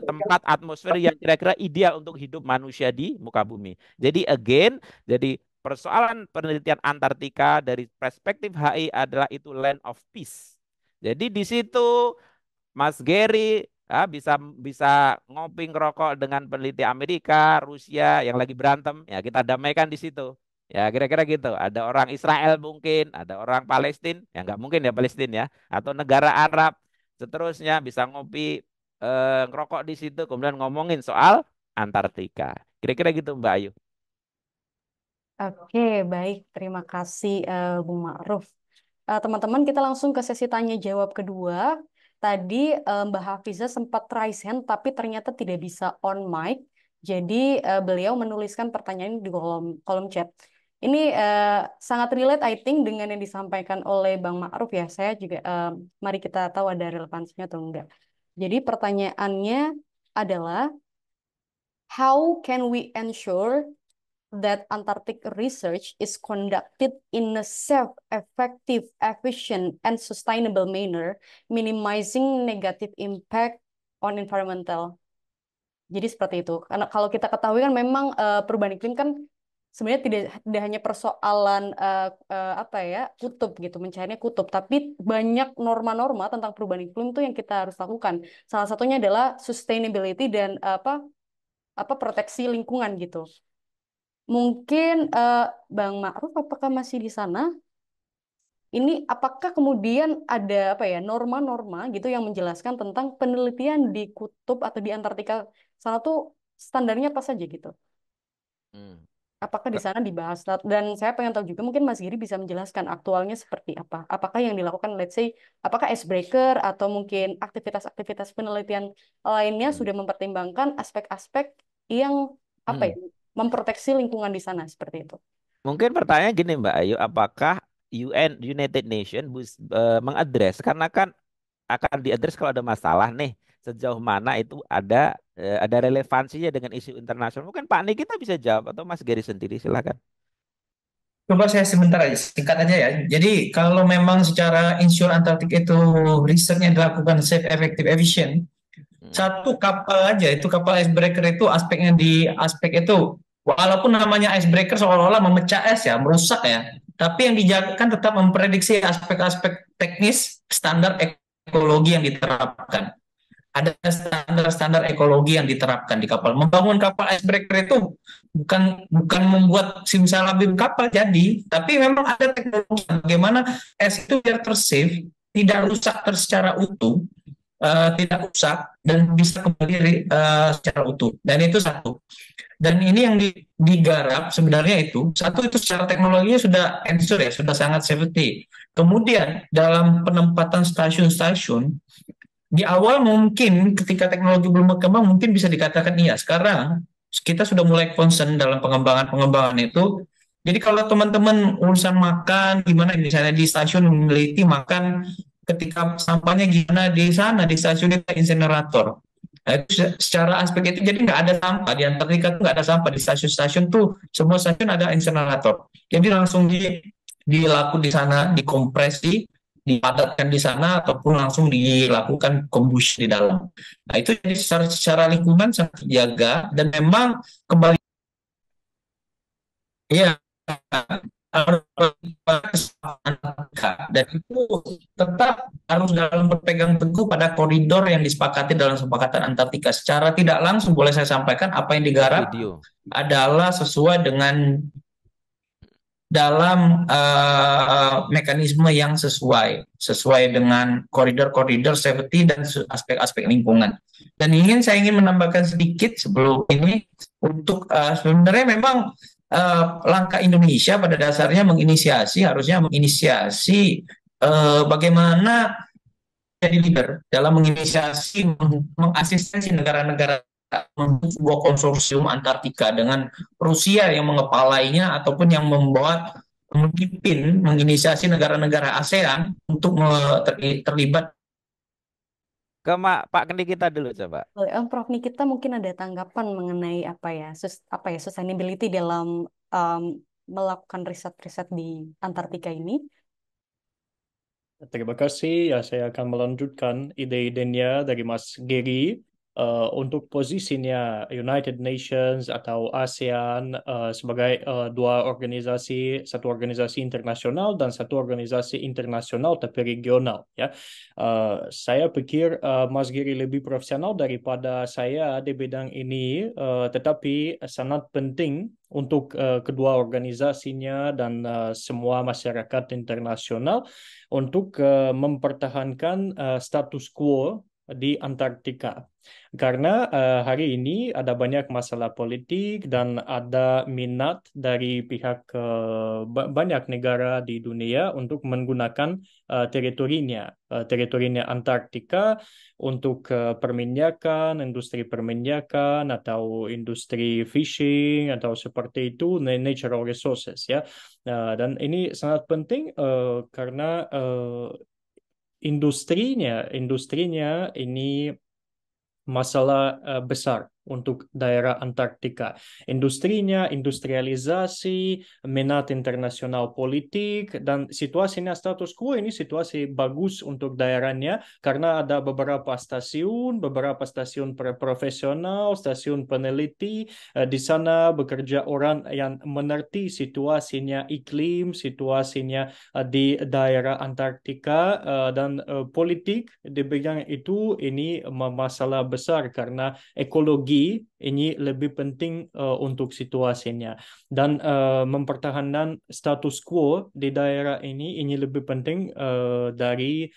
Tempat atmosfer yang kira-kira ideal untuk hidup manusia di muka bumi. Jadi again, jadi persoalan penelitian Antartika dari perspektif HI adalah itu land of peace. Jadi di situ Mas Gary bisa bisa ngopi ngerokok dengan peneliti Amerika, Rusia yang lagi berantem, ya kita damaikan di situ. Ya kira-kira gitu. Ada orang Israel mungkin, ada orang Palestina, ya nggak mungkin ya Palestina ya, atau negara Arab. Seterusnya bisa ngopi, ngerokok di situ, kemudian ngomongin soal Antartika. Kira-kira gitu Mbak Ayu. Oke, baik. Terima kasih, Bung Ma'ruf. Teman-teman, kita langsung ke sesi tanya jawab kedua. Tadi Mbak Hafiza sempat raise hand, tapi ternyata tidak bisa on mic. Jadi beliau menuliskan pertanyaan di kolom kolom chat. Ini sangat relate, I think, dengan yang disampaikan oleh Bang Ma'ruf ya. Saya juga, mari kita tahu ada relevansinya atau enggak. Jadi pertanyaannya adalah, how can we ensure that Antarctic research is conducted in a safe, effective, efficient, and sustainable manner, minimizing negative impact on environmental. Jadi seperti itu. Karena kalau kita ketahui kan memang perubahan iklim kan sebenarnya tidak hanya persoalan apa ya kutub gitu, mencarinya kutub, tapi banyak norma-norma tentang perubahan iklim itu yang kita harus lakukan. Salah satunya adalah sustainability dan apa proteksi lingkungan gitu. Mungkin Bang Ma'ruf apakah masih di sana? Ini apakah kemudian ada apa ya norma-norma gitu yang menjelaskan tentang penelitian di kutub atau di Antartika sana tuh standarnya apa saja gitu? Hmm. Apakah di sana dibahas? Dan saya pengen tahu juga mungkin Mas Giri bisa menjelaskan aktualnya seperti apa. Apakah yang dilakukan, let's say, apakah icebreaker atau mungkin aktivitas-aktivitas penelitian lainnya Hmm. sudah mempertimbangkan aspek-aspek yang apa ya, Hmm. memproteksi lingkungan di sana seperti itu. Mungkin pertanyaan gini Mbak Ayu, apakah United Nations mengadres karena kan akan diadres kalau ada masalah nih sejauh mana itu ada relevansinya dengan isu internasional. Mungkin Pak Nikita bisa jawab atau Mas Gary sendiri silakan. Coba saya sebentar aja, singkat aja ya. Jadi kalau memang secara insur Antartik itu risetnya dilakukan safe, effective, efficient, satu kapal aja itu kapal icebreaker itu aspeknya di aspek itu walaupun namanya icebreaker seolah-olah memecah es ya, merusak ya. Tapi yang dijaga kan tetap memprediksi aspek-aspek teknis standar ekologi yang diterapkan. Ada standar-standar ekologi yang diterapkan di kapal. Membangun kapal icebreaker itu bukan bukan membuat simsalabim kapal jadi, tapi memang ada teknologi bagaimana es itu biar tersafe, tidak rusak secara utuh, tidak rusak dan bisa kembali secara utuh. Dan itu satu. Dan ini yang digarap sebenarnya itu satu itu secara teknologinya sudah ensure ya, sudah sangat safety. Kemudian dalam penempatan stasiun-stasiun di awal mungkin ketika teknologi belum berkembang mungkin bisa dikatakan iya. Sekarang kita sudah mulai concern dalam pengembangan-pengembangan itu. Jadi kalau teman-teman urusan makan gimana misalnya di stasiun meneliti makan ketika sampahnya gimana di sana di stasiun itu insinerator. Nah, itu secara aspek itu jadi nggak ada sampah di Antartika tuh nggak ada sampah di stasiun-stasiun tuh semua stasiun ada insinerator. Jadi langsung dilakukan di sana dikompresi dipadatkan di sana ataupun langsung dilakukan combustion di dalam. Nah itu jadi secara lingkungan sangat dijaga dan memang kembali ya dan itu tetap harus dalam berpegang teguh pada koridor yang disepakati dalam sepakatan Antartika. Secara tidak langsung boleh saya sampaikan apa yang digarap Video. adalah sesuai dengan dalam mekanisme yang sesuai dengan koridor-koridor safety dan aspek-aspek lingkungan. Dan saya ingin menambahkan sedikit sebelum ini untuk sebenarnya memang langkah Indonesia pada dasarnya harusnya menginisiasi bagaimana jadi leader dalam menginisiasi mengasistensi negara-negara membentuk sebuah konsorsium Antartika dengan Rusia yang mengepalainya ataupun yang memimpin menginisiasi negara-negara ASEAN untuk terlibat. Pak Nikita dulu coba. Prof Nikita mungkin ada tanggapan mengenai apa ya sustainability dalam melakukan riset-riset di Antartika ini. Terima kasih. Ya, saya akan melanjutkan ide-idenya dari Mas Gary untuk posisinya United Nations atau ASEAN sebagai dua organisasi, satu organisasi internasional dan satu organisasi internasional tapi regional. Ya, saya pikir Mas Giri lebih profesional daripada saya di bidang ini, tetapi sangat penting untuk kedua organisasinya dan semua masyarakat internasional untuk mempertahankan status quo di Antartika. Karena hari ini ada banyak masalah politik dan ada minat dari pihak banyak negara di dunia untuk menggunakan teritorinya Antartika untuk perminyakan, industri perminyakan atau industri fishing atau seperti itu, natural resources ya. Dan ini sangat penting karena industrinya ini masalah besar untuk daerah Antartika. Industrinya, industrialisasi, minat internasional politik, dan situasinya status quo ini situasi bagus untuk daerahnya karena ada beberapa stasiun profesional, stasiun peneliti. Di sana bekerja orang yang mengerti situasinya iklim, situasinya di daerah Antartika, dan politik di bidang itu ini masalah besar karena ekologi ini lebih penting untuk situasinya dan mempertahankan status quo di daerah ini lebih penting dari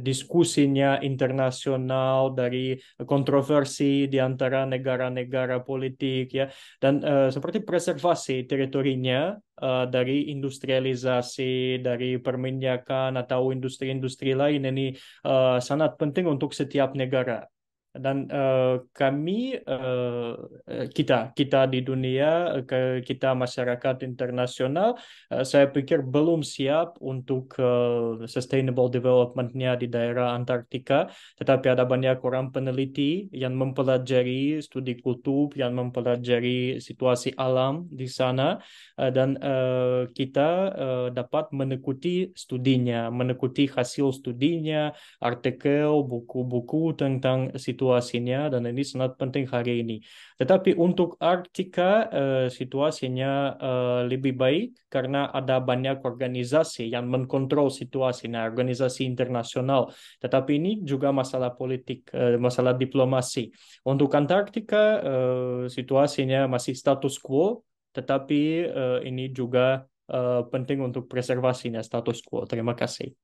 diskusinya internasional, dari kontroversi di antara negara-negara politik ya, dan seperti preservasi teritorinya dari industrialisasi, dari perminyakan atau industri-industri lain ini sangat penting untuk setiap negara. Dan kita di dunia, kita masyarakat internasional, saya pikir belum siap untuk sustainable development-nya di daerah Antartika. Tetapi ada banyak orang peneliti yang mempelajari studi kutub, yang mempelajari situasi alam di sana, dan kita dapat mengikuti studinya, mengikuti hasil studinya, artikel, buku-buku tentang situasinya, dan ini sangat penting hari ini. Tetapi untuk Arktika situasinya lebih baik karena ada banyak organisasi yang mengkontrol situasinya, organisasi internasional. Tetapi ini juga masalah politik, masalah diplomasi. Untuk Antartika situasinya masih status quo, tetapi ini juga penting untuk preservasinya status quo. Terima kasih.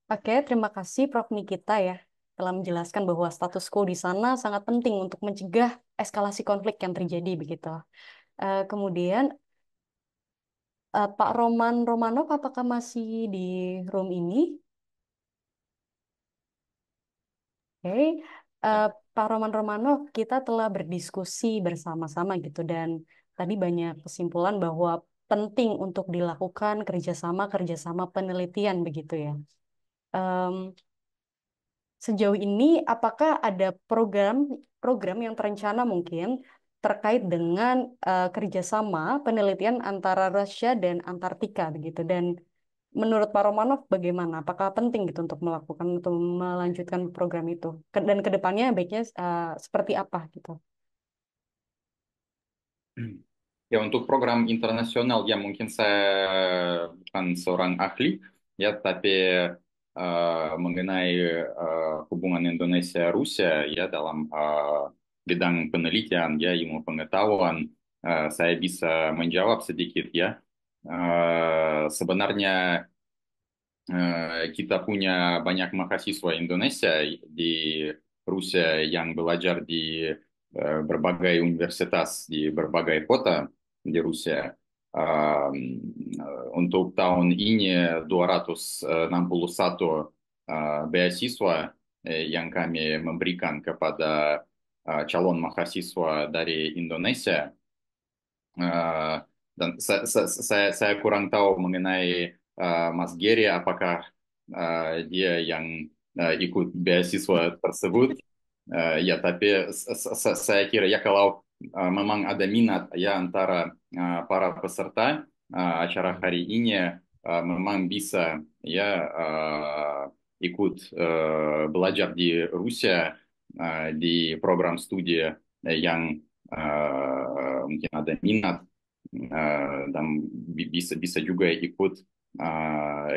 Oke, terima kasih Prof. Nikita ya telah menjelaskan bahwa status quo di sana sangat penting untuk mencegah eskalasi konflik yang terjadi begitu. Kemudian Pak Roman Romanov, apakah masih di room ini? Oke, Pak Roman Romanov, kita telah berdiskusi bersama-sama gitu dan tadi banyak kesimpulan bahwa penting untuk dilakukan kerjasama penelitian begitu ya. Em, Sejauh ini, apakah ada program yang terencana mungkin terkait dengan kerjasama penelitian antara Rusia dan Antartika begitu? Dan menurut Pak Romanov bagaimana? Apakah penting gitu untuk melakukan atau melanjutkan program itu? Dan kedepannya baiknya seperti apa gitu? Ya, untuk program internasional, ya mungkin saya bukan seorang ahli, ya, tapi mengenai hubungan Indonesia-Rusia, ya, dalam bidang penelitian, ya, ilmu pengetahuan, saya bisa menjawab sedikit, ya. Sebenarnya kita punya banyak mahasiswa Indonesia di Rusia yang belajar di berbagai universitas di berbagai kota di Rusia. Untuk tahun ini 261 beasiswa yang kami memberikan kepada calon mahasiswa dari Indonesia. Dan saya kurang tahu mengenai Mas Geri, apakah dia yang ikut beasiswa tersebut. Ya, tapi saya kira ya kalau memang ada minat ya antara para peserta acara hari ini, memang bisa ya ikut belajar di Rusia di program studi yang mungkin ada minat, dan bisa juga ikut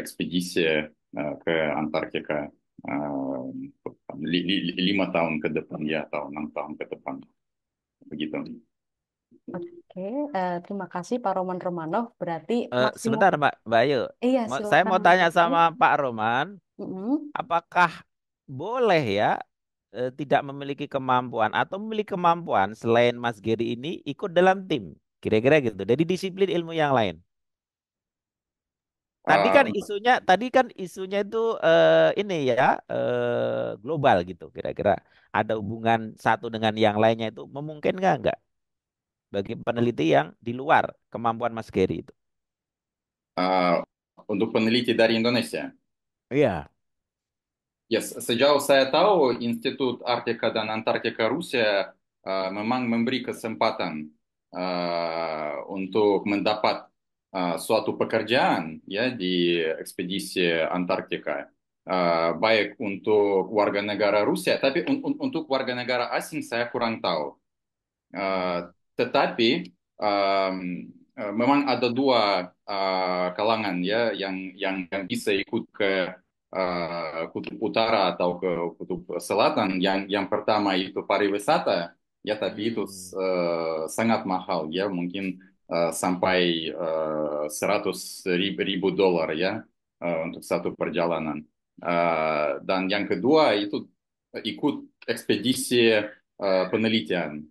ekspedisi ke Antartika 5 tahun ke depan, ya, atau 6 tahun ke depan, begitu. Oke, terima kasih Pak Roman Romanov. Berarti maksimum. Sebentar Mbak Ayu, Iya, saya silakan mau tanya Mas sama Pak Roman, Mm-mm. apakah boleh ya tidak memiliki kemampuan atau memiliki kemampuan selain Mas Geri ini ikut dalam tim, kira-kira gitu, dari disiplin ilmu yang lain. Tadi kan isunya itu ini ya global gitu, kira-kira ada hubungan satu dengan yang lainnya itu memungkinkan nggak bagi peneliti yang di luar kemampuan Mas Geri itu? Untuk peneliti dari Indonesia. Iya. Yes, sejauh saya tahu Institut Arktika dan Antartika Rusia memang memberi kesempatan untuk mendapat suatu pekerjaan ya di ekspedisi Antartika. Baik untuk warga negara Rusia, tapi untuk warga negara asing saya kurang tahu. Tetapi memang ada dua kalangan ya yang bisa ikut ke kutub utara atau ke kutub selatan. Yang pertama itu pariwisata ya, tapi itu sangat mahal ya, mungkin sampai 100.000 dolar ya untuk satu perjalanan. Dan yang kedua itu ikut ekspedisi penelitian.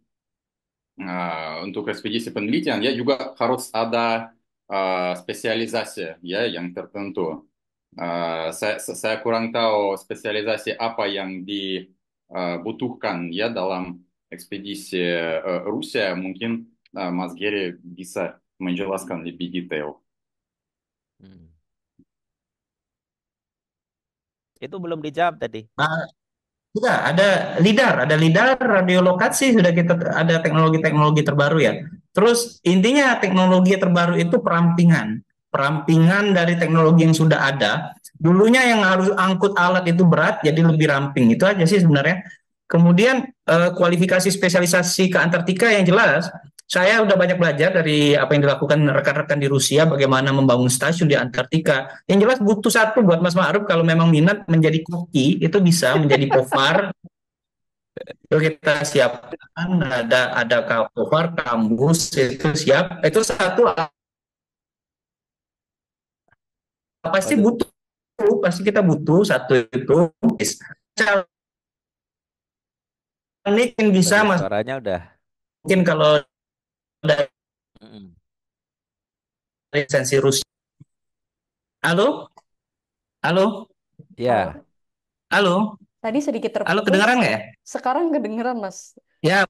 Untuk ekspedisi penelitian ya juga harus ada spesialisasi ya yang tertentu. Saya kurang tahu spesialisasi apa yang dibutuhkan ya dalam ekspedisi Rusia. Mungkin Mas Geri bisa menjelaskan lebih detail. Itu belum dijawab tadi. Sudah ada lidar, radiolokasi, sudah kita ada teknologi-teknologi terbaru ya. Terus intinya teknologi terbaru itu perampingan dari teknologi yang sudah ada. Dulunya yang harus angkut alat itu berat, jadi lebih ramping. Itu aja sih sebenarnya. Kemudian kualifikasi spesialisasi ke Antartika yang jelas, saya udah banyak belajar dari apa yang dilakukan rekan-rekan di Rusia, bagaimana membangun stasiun di Antartika. Yang jelas butuh satu buat Mas Ma'ruf, kalau memang minat menjadi koki, itu bisa menjadi pofar. Itu kita siapkan, ada pofar, kambus, itu siap. Itu satu pasti butuh, pasti kita butuh satu itu. Ini yang bisa Mas, Suaranya udah. mungkin kalau dari lisensi Rusia. Halo? Halo? Ya. Halo? Tadi sedikit Halo, terputus. kedengaran nggak ya? Sekarang kedengeran, Mas. Ya,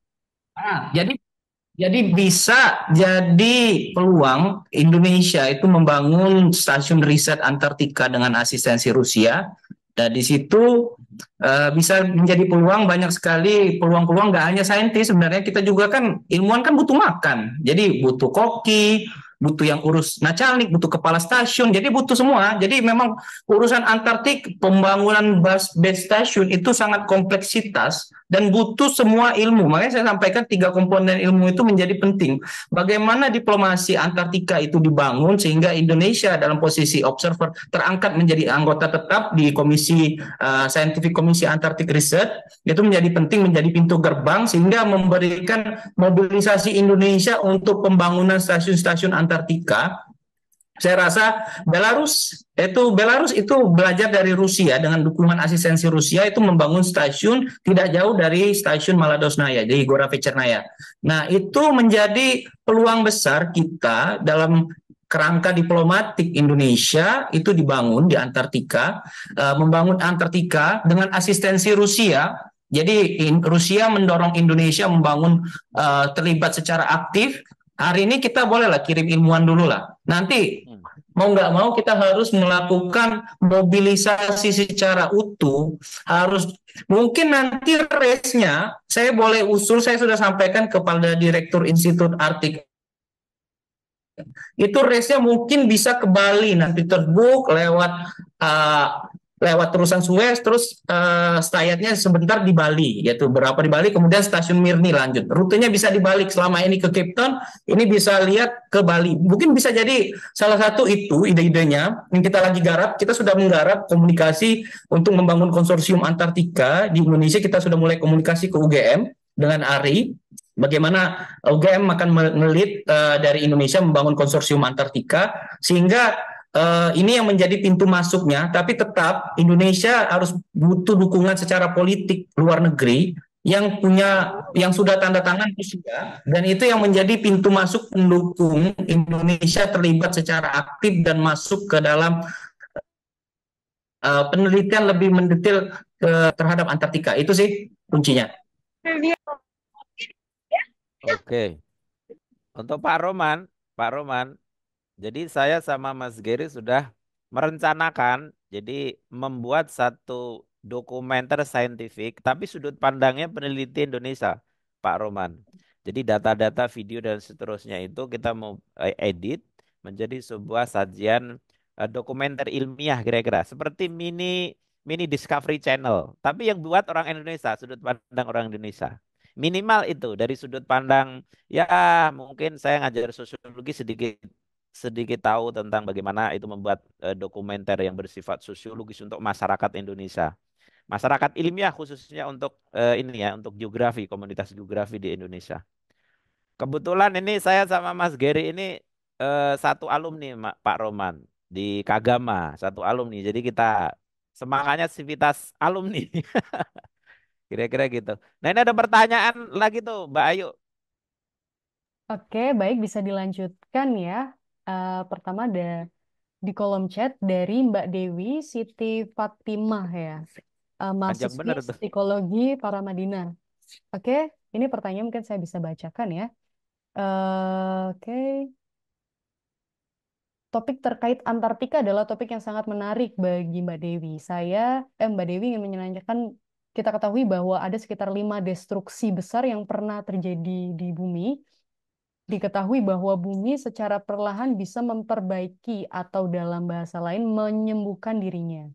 jadi bisa jadi peluang Indonesia itu membangun stasiun riset Antartika dengan asistensi Rusia. Dan di situ bisa menjadi peluang banyak sekali, peluang-peluang nggak hanya saintis, sebenarnya kita juga kan ilmuwan kan butuh makan, jadi butuh koki, butuh yang urus nacalnik, butuh kepala stasiun, jadi butuh semua. Jadi memang urusan Antartik, pembangunan base station itu sangat kompleksitas dan butuh semua ilmu. Makanya saya sampaikan 3 komponen ilmu itu menjadi penting. Bagaimana diplomasi Antartika itu dibangun sehingga Indonesia dalam posisi observer terangkat menjadi anggota tetap di komisi Scientific Komisi Antarctic Research, itu menjadi penting, menjadi pintu gerbang sehingga memberikan mobilisasi Indonesia untuk pembangunan stasiun-stasiun Antartika. Saya rasa Belarus itu belajar dari Rusia dengan dukungan asistensi Rusia, itu membangun stasiun tidak jauh dari stasiun Maladosnaya di Gora Vechernaya. Nah, itu menjadi peluang besar kita dalam kerangka diplomatik Indonesia itu dibangun di Antartika, membangun Antartika dengan asistensi Rusia. Jadi Rusia mendorong Indonesia membangun, terlibat secara aktif. Hari ini kita bolehlah kirim ilmuwan dulu lah. Nanti mau nggak mau kita harus melakukan mobilisasi secara utuh. Harus mungkin nanti race-nya saya boleh usul, saya sudah sampaikan kepada Direktur Institut Arktik. Itu race-nya mungkin bisa ke Bali nanti, terbuk lewat terusan Suez, terus stayatnya sebentar di Bali, yaitu berapa di Bali, kemudian stasiun Mirni lanjut. Rutenya bisa dibalik, selama ini ke Cape Town, ini bisa lihat ke Bali. Mungkin bisa jadi salah satu itu ide-idenya yang kita lagi garap. Kita sudah menggarap komunikasi untuk membangun konsorsium Antartika di Indonesia. Kita sudah mulai komunikasi ke UGM dengan ARI. Bagaimana UGM akan menelit dari Indonesia membangun konsorsium Antartika, sehingga ini yang menjadi pintu masuknya. Tapi tetap Indonesia harus butuh dukungan secara politik luar negeri yang sudah tanda tangan Rusia, dan itu yang menjadi pintu masuk pendukung Indonesia terlibat secara aktif dan masuk ke dalam penelitian lebih mendetail terhadap Antartika. Itu sih kuncinya. Oke. Untuk Pak Roman, jadi saya sama Mas Geri sudah merencanakan, jadi membuat satu dokumenter saintifik, tapi sudut pandangnya peneliti Indonesia, Pak Roman. Jadi data-data video dan seterusnya itu kita mau edit menjadi sebuah sajian dokumenter ilmiah kira-kira seperti mini mini Discovery Channel, tapi yang buat orang Indonesia, sudut pandang orang Indonesia. Minimal itu dari sudut pandang ya mungkin saya ngajar sosiologi sedikit sedikit tahu tentang bagaimana itu membuat dokumenter yang bersifat sosiologis untuk masyarakat Indonesia. Masyarakat ilmiah khususnya untuk ini ya, untuk geografi, komunitas geografi di Indonesia. Kebetulan ini saya sama Mas Gary ini satu alumni Pak Roman di Kagama, satu alumni. Jadi kita semangatnya civitas alumni. Kira-kira gitu. Nah, ini ada pertanyaan lagi tuh, Mbak Ayu. Oke, baik bisa dilanjutkan ya. Pertama ada di kolom chat dari Mbak Dewi Siti Fatimah ya. Panjang Mahasiswi bener tuh. Psikologi Paramadina. Oke, ini pertanyaan mungkin saya bisa bacakan ya. Oke. Topik terkait Antartika adalah topik yang sangat menarik bagi Mbak Dewi. Mbak Dewi ingin menanyakan, kita ketahui bahwa ada sekitar 5 destruksi besar yang pernah terjadi di bumi. Diketahui bahwa bumi secara perlahan bisa memperbaiki atau dalam bahasa lain menyembuhkan dirinya.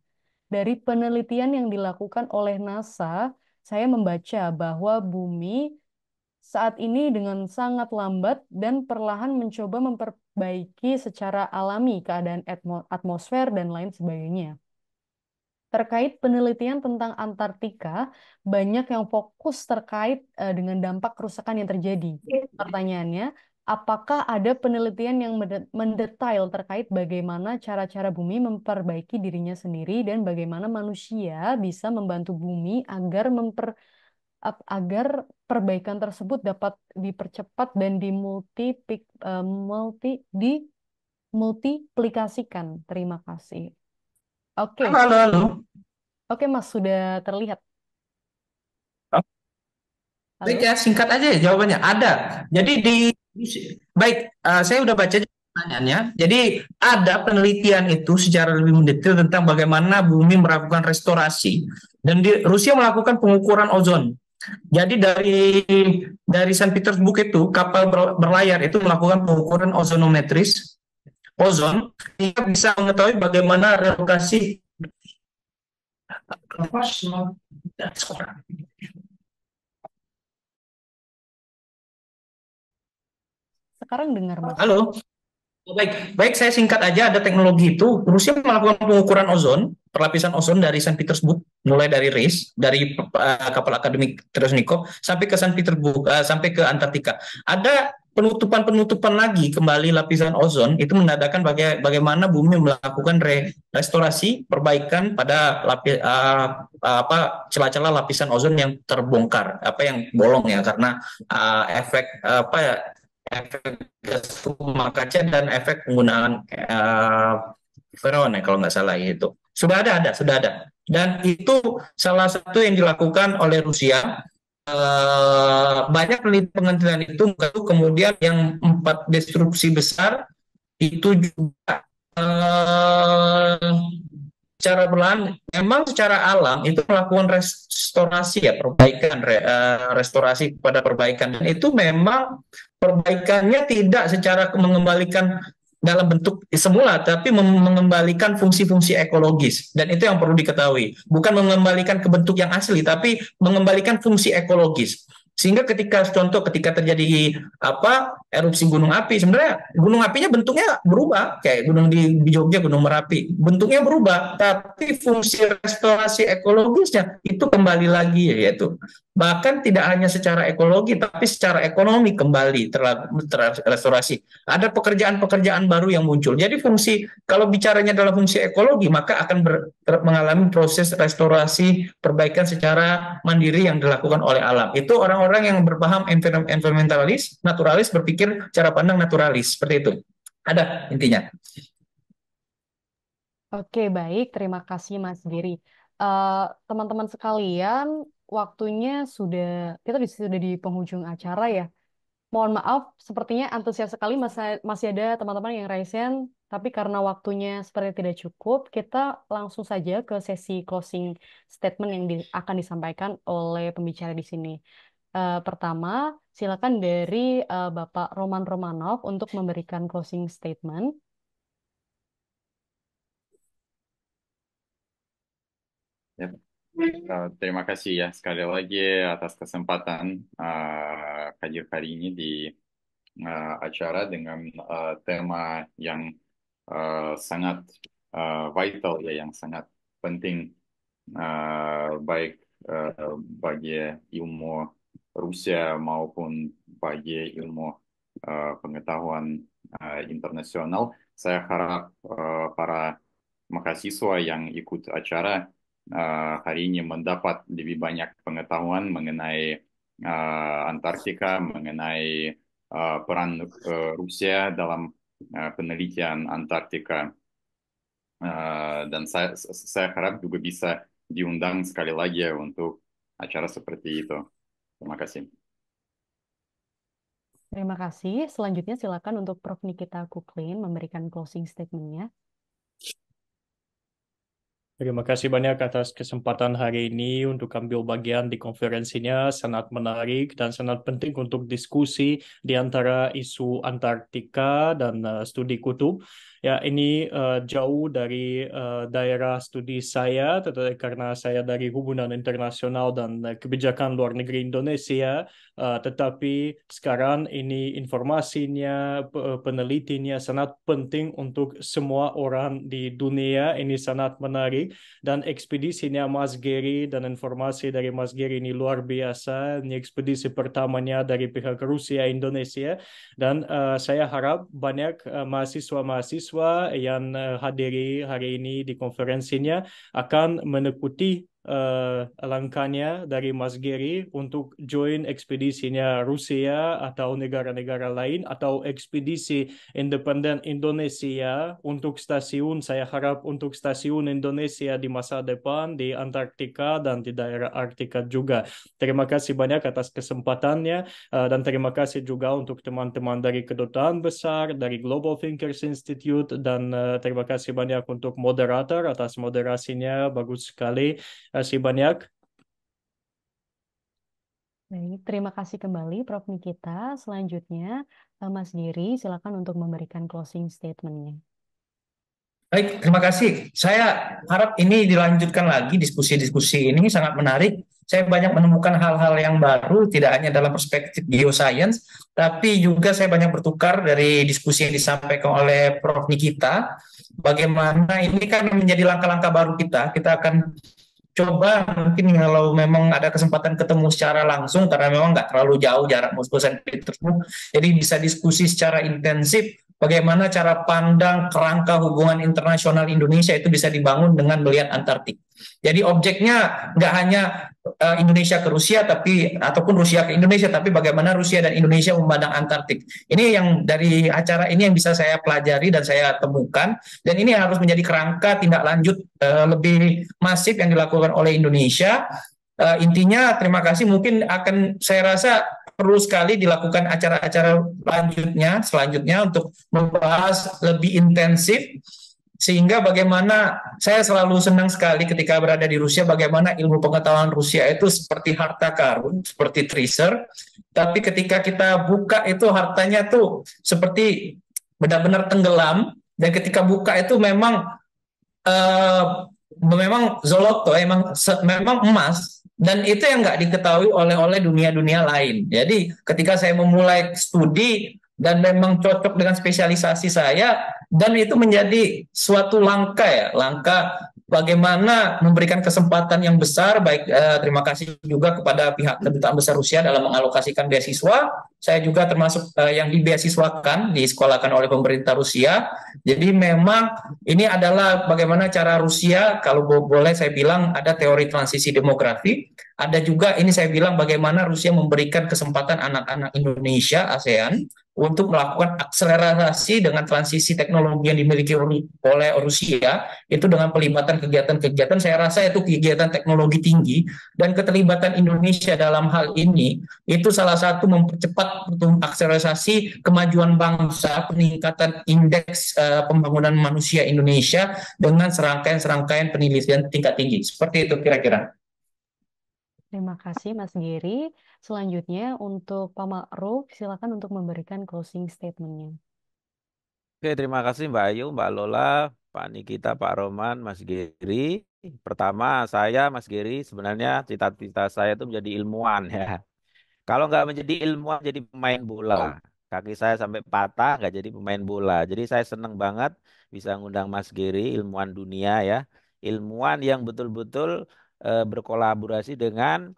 Dari penelitian yang dilakukan oleh NASA, saya membaca bahwa bumi saat ini dengan sangat lambat dan perlahan mencoba memperbaiki secara alami keadaan atmosfer dan lain sebagainya. Terkait penelitian tentang Antartika, banyak yang fokus terkait dengan dampak kerusakan yang terjadi. Pertanyaannya, apakah ada penelitian yang mendetail terkait bagaimana cara-cara bumi memperbaiki dirinya sendiri dan bagaimana manusia bisa membantu bumi agar perbaikan tersebut dapat dipercepat dan dimultiplikasikan. Terima kasih. Oke, Halo, halo. oke Mas, sudah terlihat. Baik Halo. ya, singkat aja ya jawabannya. Ada. Jadi baik, saya udah baca pertanyaannya. Jadi ada penelitian itu secara lebih mendetail tentang bagaimana bumi melakukan restorasi dan Rusia melakukan pengukuran ozon. Jadi dari Saint Petersburg itu kapal berlayar itu melakukan pengukuran ozonometris ozon sehingga bisa mengetahui bagaimana relokasi. Sekarang dengar Mas. Halo. Baik, baik saya singkat aja ada teknologi itu. Rusia melakukan pengukuran ozon, perlapisan ozon dari Saint Petersburg, mulai dari kapal akademik Tereshnikov sampai ke Saint Petersburg, sampai ke Antartika. Ada penutupan lagi kembali lapisan ozon itu menandakan bagaimana bumi melakukan restorasi, perbaikan pada celah-celah lapisan ozon yang terbongkar, yang bolong ya karena efek gas rumah kaca dan efek penggunaan freon ya kalau nggak salah itu sudah ada dan itu salah satu yang dilakukan oleh Rusia. Banyak penelitian itu kemudian yang 4 destruksi besar itu juga secara perlahan memang secara alam itu melakukan restorasi ya perbaikan restorasi pada perbaikan dan itu memang perbaikannya tidak secara mengembalikan dalam bentuk semula tapi mengembalikan fungsi-fungsi ekologis dan itu yang perlu diketahui bukan mengembalikan ke bentuk yang asli tapi mengembalikan fungsi ekologis sehingga ketika terjadi erupsi gunung api sebenarnya gunung apinya bentuknya berubah kayak gunung di Jogja Gunung Merapi bentuknya berubah tapi fungsi restorasi ekologisnya itu kembali lagi yaitu bahkan tidak hanya secara ekologi tapi secara ekonomi kembali terrestorasi ada pekerjaan-pekerjaan baru yang muncul jadi fungsi kalau bicaranya dalam fungsi ekologi maka akan mengalami proses restorasi perbaikan secara mandiri yang dilakukan oleh alam itu orang-orang yang berpaham environmentalis naturalis berpikir cara pandang naturalis seperti itu ada intinya. Oke, baik. Terima kasih Mas Giri. Teman-teman sekalian, waktunya kita sudah di penghujung acara ya. Mohon maaf, sepertinya antusias sekali masih ada teman-teman yang raise hand. Tapi karena waktunya seperti tidak cukup, kita langsung saja ke sesi closing statement yang akan disampaikan oleh pembicara di sini. Pertama, silakan dari Bapak Roman Romanov untuk memberikan closing statement. Ya. Terima kasih ya sekali lagi atas kesempatan hadir hari ini di acara dengan tema yang sangat vital ya, yang sangat penting baik bagi ilmu Rusia maupun bagi ilmu pengetahuan internasional. Saya harap para mahasiswa yang ikut acara hari ini mendapat lebih banyak pengetahuan mengenai Antartika, mengenai peran Rusia dalam penelitian Antartika. Dan saya harap juga bisa diundang sekali lagi ya untuk acara seperti itu. Terima kasih. Terima kasih. Selanjutnya silakan untuk Prof. Nikita Kuklin memberikan closing statement-nya. Terima kasih banyak atas kesempatan hari ini untuk ambil bagian di konferensinya. Sangat menarik dan sangat penting untuk diskusi di antara isu Antartika dan studi kutub. Ya, ini jauh dari daerah studi saya, tetapi karena saya dari hubungan internasional dan kebijakan luar negeri Indonesia, tetapi sekarang ini informasinya, penelitiannya sangat penting untuk semua orang di dunia. Ini sangat menarik. Dan ekspedisinya Mas Gary dan informasi dari Mas Gary ini luar biasa. Ini ekspedisi pertamanya dari pihak Rusia Indonesia. Dan saya harap banyak mahasiswa-mahasiswa yang hadiri hari ini di konferensinya akan mengikuti langkahnya dari Mas Gary untuk join ekspedisinya Rusia atau negara-negara lain atau ekspedisi independen Indonesia untuk stasiun, saya harap untuk stasiun Indonesia di masa depan di Antartika dan di daerah Arktika juga. Terima kasih banyak atas kesempatannya dan terima kasih juga untuk teman-teman dari Kedutaan Besar, dari Global Thinkers Institute, dan terima kasih banyak untuk moderator atas moderasinya, bagus sekali. Terima kasih banyak. Baik, terima kasih kembali Prof. Nikita. Selanjutnya, Mas Giri, silakan untuk memberikan closing statement-nya. Baik, terima kasih. Saya harap ini dilanjutkan lagi, diskusi-diskusi ini sangat menarik. Saya banyak menemukan hal-hal yang baru, tidak hanya dalam perspektif geoscience, tapi juga saya banyak bertukar dari diskusi yang disampaikan oleh Prof. Nikita. Bagaimana ini kan menjadi langkah-langkah baru kita akan coba mungkin kalau memang ada kesempatan ketemu secara langsung, karena memang nggak terlalu jauh jarak Moskow Saint Petersburg, jadi bisa diskusi secara intensif bagaimana cara pandang kerangka hubungan internasional Indonesia itu bisa dibangun dengan melihat Antartik. Jadi objeknya nggak hanya Indonesia ke Rusia ataupun Rusia ke Indonesia, tapi bagaimana Rusia dan Indonesia memandang Antartik. Ini yang dari acara ini yang bisa saya pelajari dan saya temukan, dan ini harus menjadi kerangka tindak lanjut lebih masif yang dilakukan oleh Indonesia. Intinya terima kasih, mungkin akan saya rasa perlu sekali dilakukan acara-acara selanjutnya untuk membahas lebih intensif, sehingga bagaimana saya selalu senang sekali ketika berada di Rusia, bagaimana ilmu pengetahuan Rusia itu seperti harta karun, seperti treasure, tapi ketika kita buka itu hartanya tuh seperti benar-benar tenggelam, dan ketika buka itu memang zoloto, memang emas, dan itu yang nggak diketahui oleh dunia-dunia lain. Jadi ketika saya memulai studi dan memang cocok dengan spesialisasi saya, dan itu menjadi suatu langkah bagaimana memberikan kesempatan yang besar. Baik, terima kasih juga kepada pihak Kedutaan Besar Rusia dalam mengalokasikan beasiswa. Saya juga termasuk yang dibeasiswakan, disekolahkan oleh pemerintah Rusia. Jadi memang ini adalah bagaimana cara Rusia, kalau boleh saya bilang ada teori transisi demografi, Ada juga ini saya bilang bagaimana Rusia memberikan kesempatan anak-anak Indonesia ASEAN untuk melakukan akselerasi dengan transisi teknologi yang dimiliki oleh Rusia itu dengan pelibatan kegiatan-kegiatan, saya rasa itu kegiatan teknologi tinggi, dan keterlibatan Indonesia dalam hal ini itu salah satu mempercepat akselerasi kemajuan bangsa, peningkatan indeks pembangunan manusia Indonesia dengan serangkaian-serangkaian penelitian tingkat tinggi. Seperti itu kira-kira. Terima kasih Mas Giri. Selanjutnya untuk Pak Ma'ruf, silakan untuk memberikan closing statement-nya. Oke, terima kasih Mbak Ayu, Mbak Lola, Pak Nikita, Pak Roman, Mas Giri. Pertama, saya Mas Giri sebenarnya cita-cita saya itu menjadi ilmuwan ya. Kalau nggak menjadi ilmuwan, jadi pemain bola. Kaki saya sampai patah, nggak jadi pemain bola. Jadi saya senang banget bisa ngundang Mas Giri, ilmuwan dunia ya. Ilmuwan yang betul-betul berkolaborasi dengan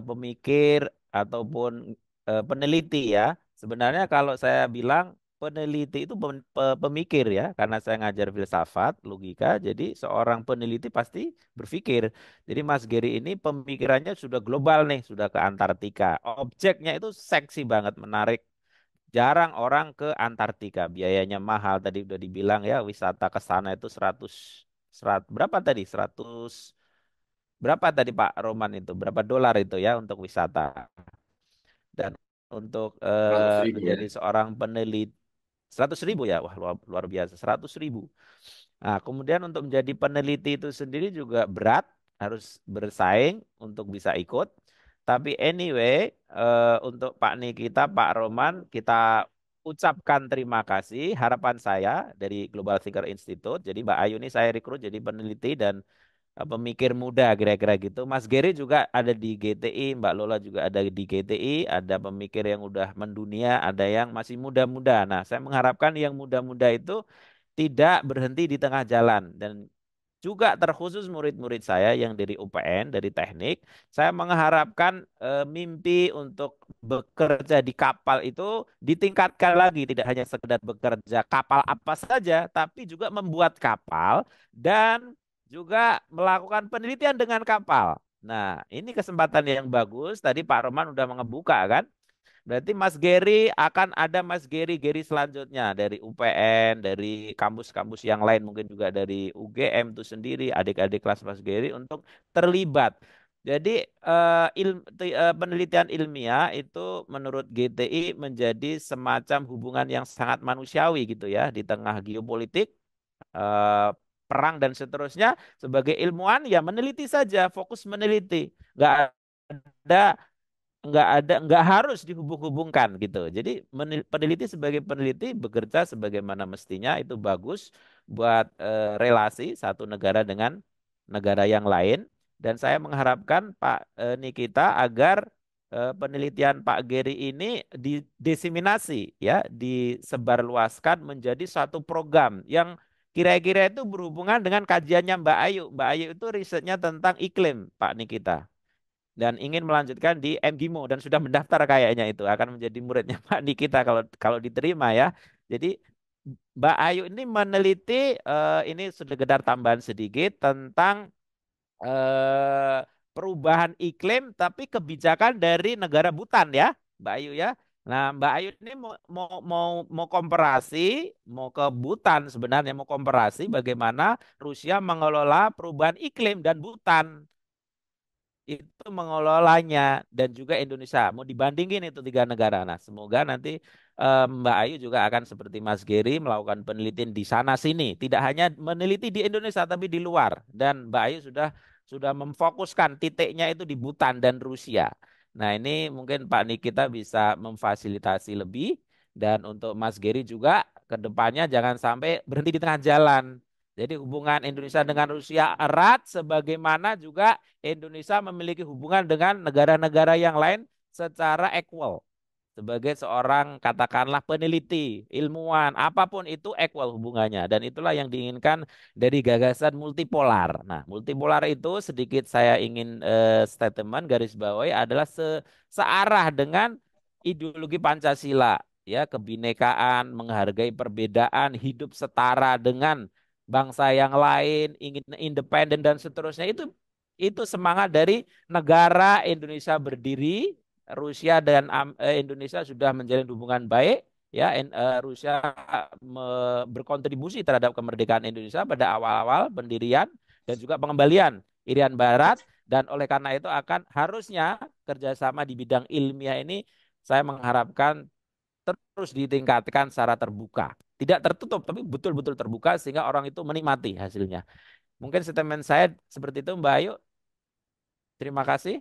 pemikir ataupun peneliti ya. Sebenarnya kalau saya bilang peneliti itu pemikir ya, karena saya ngajar filsafat, logika. Jadi seorang peneliti pasti berpikir. Jadi Mas Geri ini pemikirannya sudah global nih, sudah ke Antartika. Objeknya itu seksi banget, menarik. Jarang orang ke Antartika, biayanya mahal. Tadi udah dibilang ya, wisata ke sana itu 100 berapa tadi? 100 berapa tadi Pak Roman itu? Berapa dolar itu ya untuk wisata? Dan untuk 100.000 ya. menjadi seorang peneliti 100.000 ya, wah luar biasa 100.000. Nah, kemudian untuk menjadi peneliti itu sendiri juga berat, harus bersaing untuk bisa ikut. Tapi anyway, untuk Pak Nikita, Pak Roman, kita ucapkan terima kasih. Harapan saya dari Global Thinker Institute, jadi Mbak Ayu ini saya rekrut jadi peneliti dan pemikir muda kira-kira gitu. Mas Geri juga ada di GTI, Mbak Lola juga ada di GTI, ada pemikir yang udah mendunia, ada yang masih muda-muda. Nah, saya mengharapkan yang muda-muda itu tidak berhenti di tengah jalan dan juga terkhusus murid-murid saya yang dari UPN, dari teknik, saya mengharapkan mimpi untuk bekerja di kapal itu ditingkatkan lagi, tidak hanya sekedar bekerja kapal apa saja, tapi juga membuat kapal dan juga melakukan penelitian dengan kapal. Nah, ini kesempatan yang bagus. Tadi Pak Roman udah mengebuka kan? Berarti Mas Geri akan ada Mas Geri selanjutnya dari UPN, dari kampus-kampus yang lain, mungkin juga dari UGM itu sendiri, adik-adik kelas Mas Geri untuk terlibat. Jadi penelitian ilmiah itu menurut GTI menjadi semacam hubungan yang sangat manusiawi gitu ya di tengah geopolitik, eh, perang dan seterusnya. Sebagai ilmuwan ya meneliti saja, fokus meneliti, ada nggak harus dihubung-hubungkan gitu. Jadi peneliti sebagai peneliti bekerja sebagaimana mestinya itu bagus buat relasi satu negara dengan negara yang lain. Dan saya mengharapkan Pak Nikita agar penelitian Pak Geri ini didiseminasi ya, disebarluaskan menjadi satu program yang kira-kira itu berhubungan dengan kajiannya Mbak Ayu. Mbak Ayu itu risetnya tentang iklim, Pak Nikita, dan ingin melanjutkan di MGIMO dan sudah mendaftar kayaknya itu akan menjadi muridnya Pak Nikita kalau kalau diterima ya. Jadi Mbak Ayu ini meneliti ini sekedar tambahan sedikit tentang eh, perubahan iklim tapi kebijakan dari negara Butan ya, Mbak Ayu ya. Nah, Mbak Ayu ini mau komparasi, mau ke Butan sebenarnya mau komparasi bagaimana Rusia mengelola perubahan iklim dan Butan itu mengelolanya dan juga Indonesia. Mau dibandingin itu tiga negara. Nah, semoga nanti Mbak Ayu juga akan seperti Mas Geri melakukan penelitian di sana sini. Tidak hanya meneliti di Indonesia tapi di luar. Dan Mbak Ayu sudah memfokuskan titiknya itu di Butan dan Rusia. Nah, ini mungkin Pak Nikita bisa memfasilitasi lebih dan untuk Mas Geri juga ke depannya jangan sampai berhenti di tengah jalan. Jadi hubungan Indonesia dengan Rusia erat sebagaimana juga Indonesia memiliki hubungan dengan negara-negara yang lain secara equal. Sebagai seorang katakanlah peneliti, ilmuwan, apapun itu equal hubungannya. Dan itulah yang diinginkan dari gagasan multipolar. Nah, multipolar itu sedikit saya ingin statement garis bawahi adalah searah dengan ideologi Pancasila. Ya, kebinekaan, menghargai perbedaan, hidup setara dengan bangsa yang lain, ingin independen dan seterusnya itu Itu semangat dari negara Indonesia berdiri, Rusia dan Indonesia sudah menjalin hubungan baik, ya. Rusia berkontribusi terhadap kemerdekaan Indonesia pada awal-awal pendirian dan juga pengembalian Irian Barat, dan oleh karena itu akan harusnya kerjasama di bidang ilmiah ini saya mengharapkan terus ditingkatkan secara terbuka. Tidak tertutup, tapi betul-betul terbuka sehingga orang itu menikmati hasilnya. Mungkin statement saya seperti itu, Mbak Ayu. Terima kasih.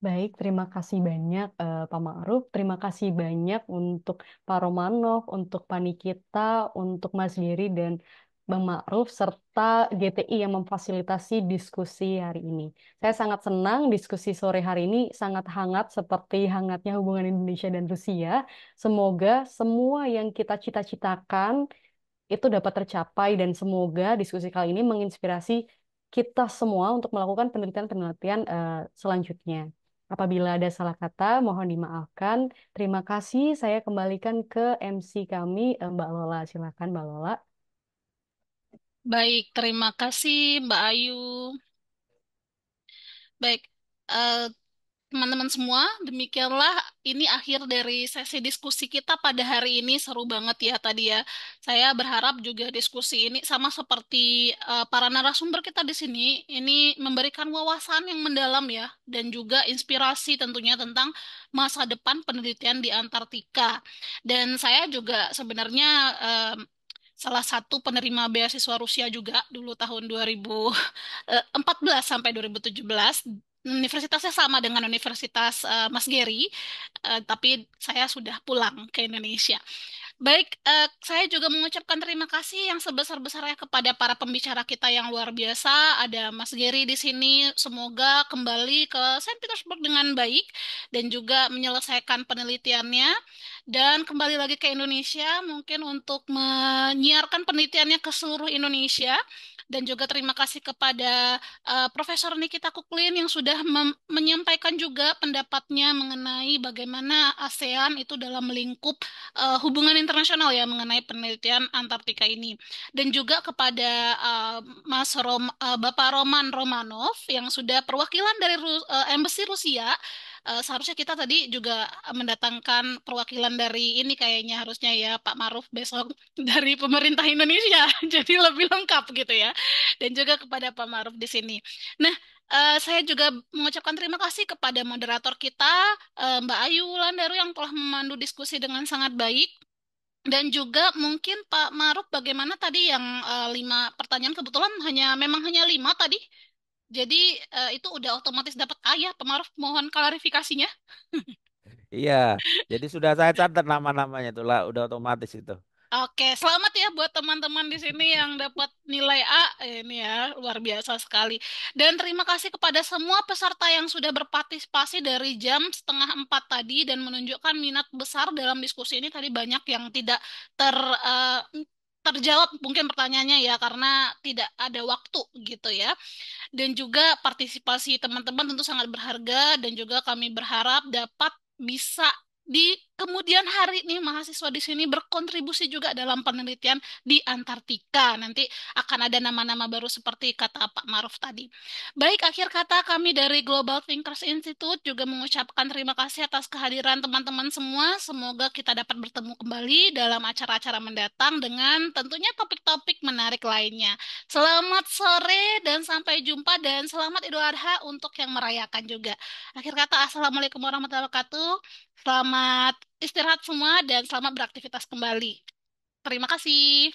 Baik, terima kasih banyak Pak Ma'ruf. Terima kasih banyak untuk Pak Romanov, untuk Pak Nikita, untuk Mas Giri dan Bang Ma'ruf, serta GTI yang memfasilitasi diskusi hari ini. Saya sangat senang diskusi sore hari ini sangat hangat seperti hangatnya hubungan Indonesia dan Rusia. Semoga semua yang kita cita-citakan itu dapat tercapai dan semoga diskusi kali ini menginspirasi kita semua untuk melakukan penelitian-penelitian selanjutnya. Apabila ada salah kata, mohon dimaafkan. Terima kasih. Saya kembalikan ke MC kami, Mbak Lola. Silakan, Mbak Lola. Baik, terima kasih Mbak Ayu. Baik, eh, teman-teman semua, demikianlah ini akhir dari sesi diskusi kita pada hari ini. Seru banget ya tadi ya. Saya berharap juga diskusi ini sama seperti para narasumber kita di sini, ini memberikan wawasan yang mendalam ya, dan juga inspirasi tentunya tentang masa depan penelitian di Antartika. Dan saya juga sebenarnya salah satu penerima beasiswa Rusia juga dulu tahun 2014 sampai 2017. Universitasnya sama dengan Universitas Mas Geri, tapi saya sudah pulang ke Indonesia. Baik, saya juga mengucapkan terima kasih yang sebesar-besarnya kepada para pembicara kita yang luar biasa. Ada Mas Geri di sini, semoga kembali ke Saint Petersburg dengan baik dan juga menyelesaikan penelitiannya dan kembali lagi ke Indonesia mungkin untuk menyiarkan penelitiannya ke seluruh Indonesia. Dan juga terima kasih kepada Profesor Nikita Kuklin yang sudah menyampaikan juga pendapatnya mengenai bagaimana ASEAN itu dalam melingkup hubungan internasional ya mengenai penelitian Antartika ini. Dan juga kepada Bapak Roman Romanov yang sudah perwakilan dari Embassy Rusia. Seharusnya kita tadi juga mendatangkan perwakilan dari ini kayaknya harusnya ya Pak Maruf besok dari pemerintah Indonesia. Jadi lebih lengkap gitu ya. Dan juga kepada Pak Maruf di sini. Nah, saya juga mengucapkan terima kasih kepada moderator kita, Mbak Ayu Wulandari yang telah memandu diskusi dengan sangat baik. Dan juga mungkin Pak Maruf bagaimana tadi yang 5 pertanyaan kebetulan memang hanya 5 tadi. Jadi itu udah otomatis dapat A ya, Pak Maruf mohon klarifikasinya. Iya, jadi sudah saya catat nama-namanya itulah udah otomatis itu. Oke, selamat ya buat teman-teman di sini yang dapat nilai A. Ini ya, luar biasa sekali. Dan terima kasih kepada semua peserta yang sudah berpartisipasi dari jam 3:30 tadi dan menunjukkan minat besar dalam diskusi ini. Tadi banyak yang tidak terjawab mungkin pertanyaannya ya karena tidak ada waktu gitu ya. Dan juga partisipasi teman-teman tentu sangat berharga dan juga kami berharap dapat bisa di kemudian hari nih mahasiswa di sini berkontribusi juga dalam penelitian di Antartika. Nanti akan ada nama-nama baru seperti kata Pak Maruf tadi. Baik, akhir kata kami dari Global Thinkers Institute juga mengucapkan terima kasih atas kehadiran teman-teman semua. Semoga kita dapat bertemu kembali dalam acara-acara mendatang dengan tentunya topik-topik menarik lainnya. Selamat sore dan sampai jumpa dan selamat Idul Adha untuk yang merayakan juga. Akhir kata, Assalamualaikum warahmatullahi wabarakatuh. Selamat istirahat semua dan selamat beraktivitas kembali. Terima kasih.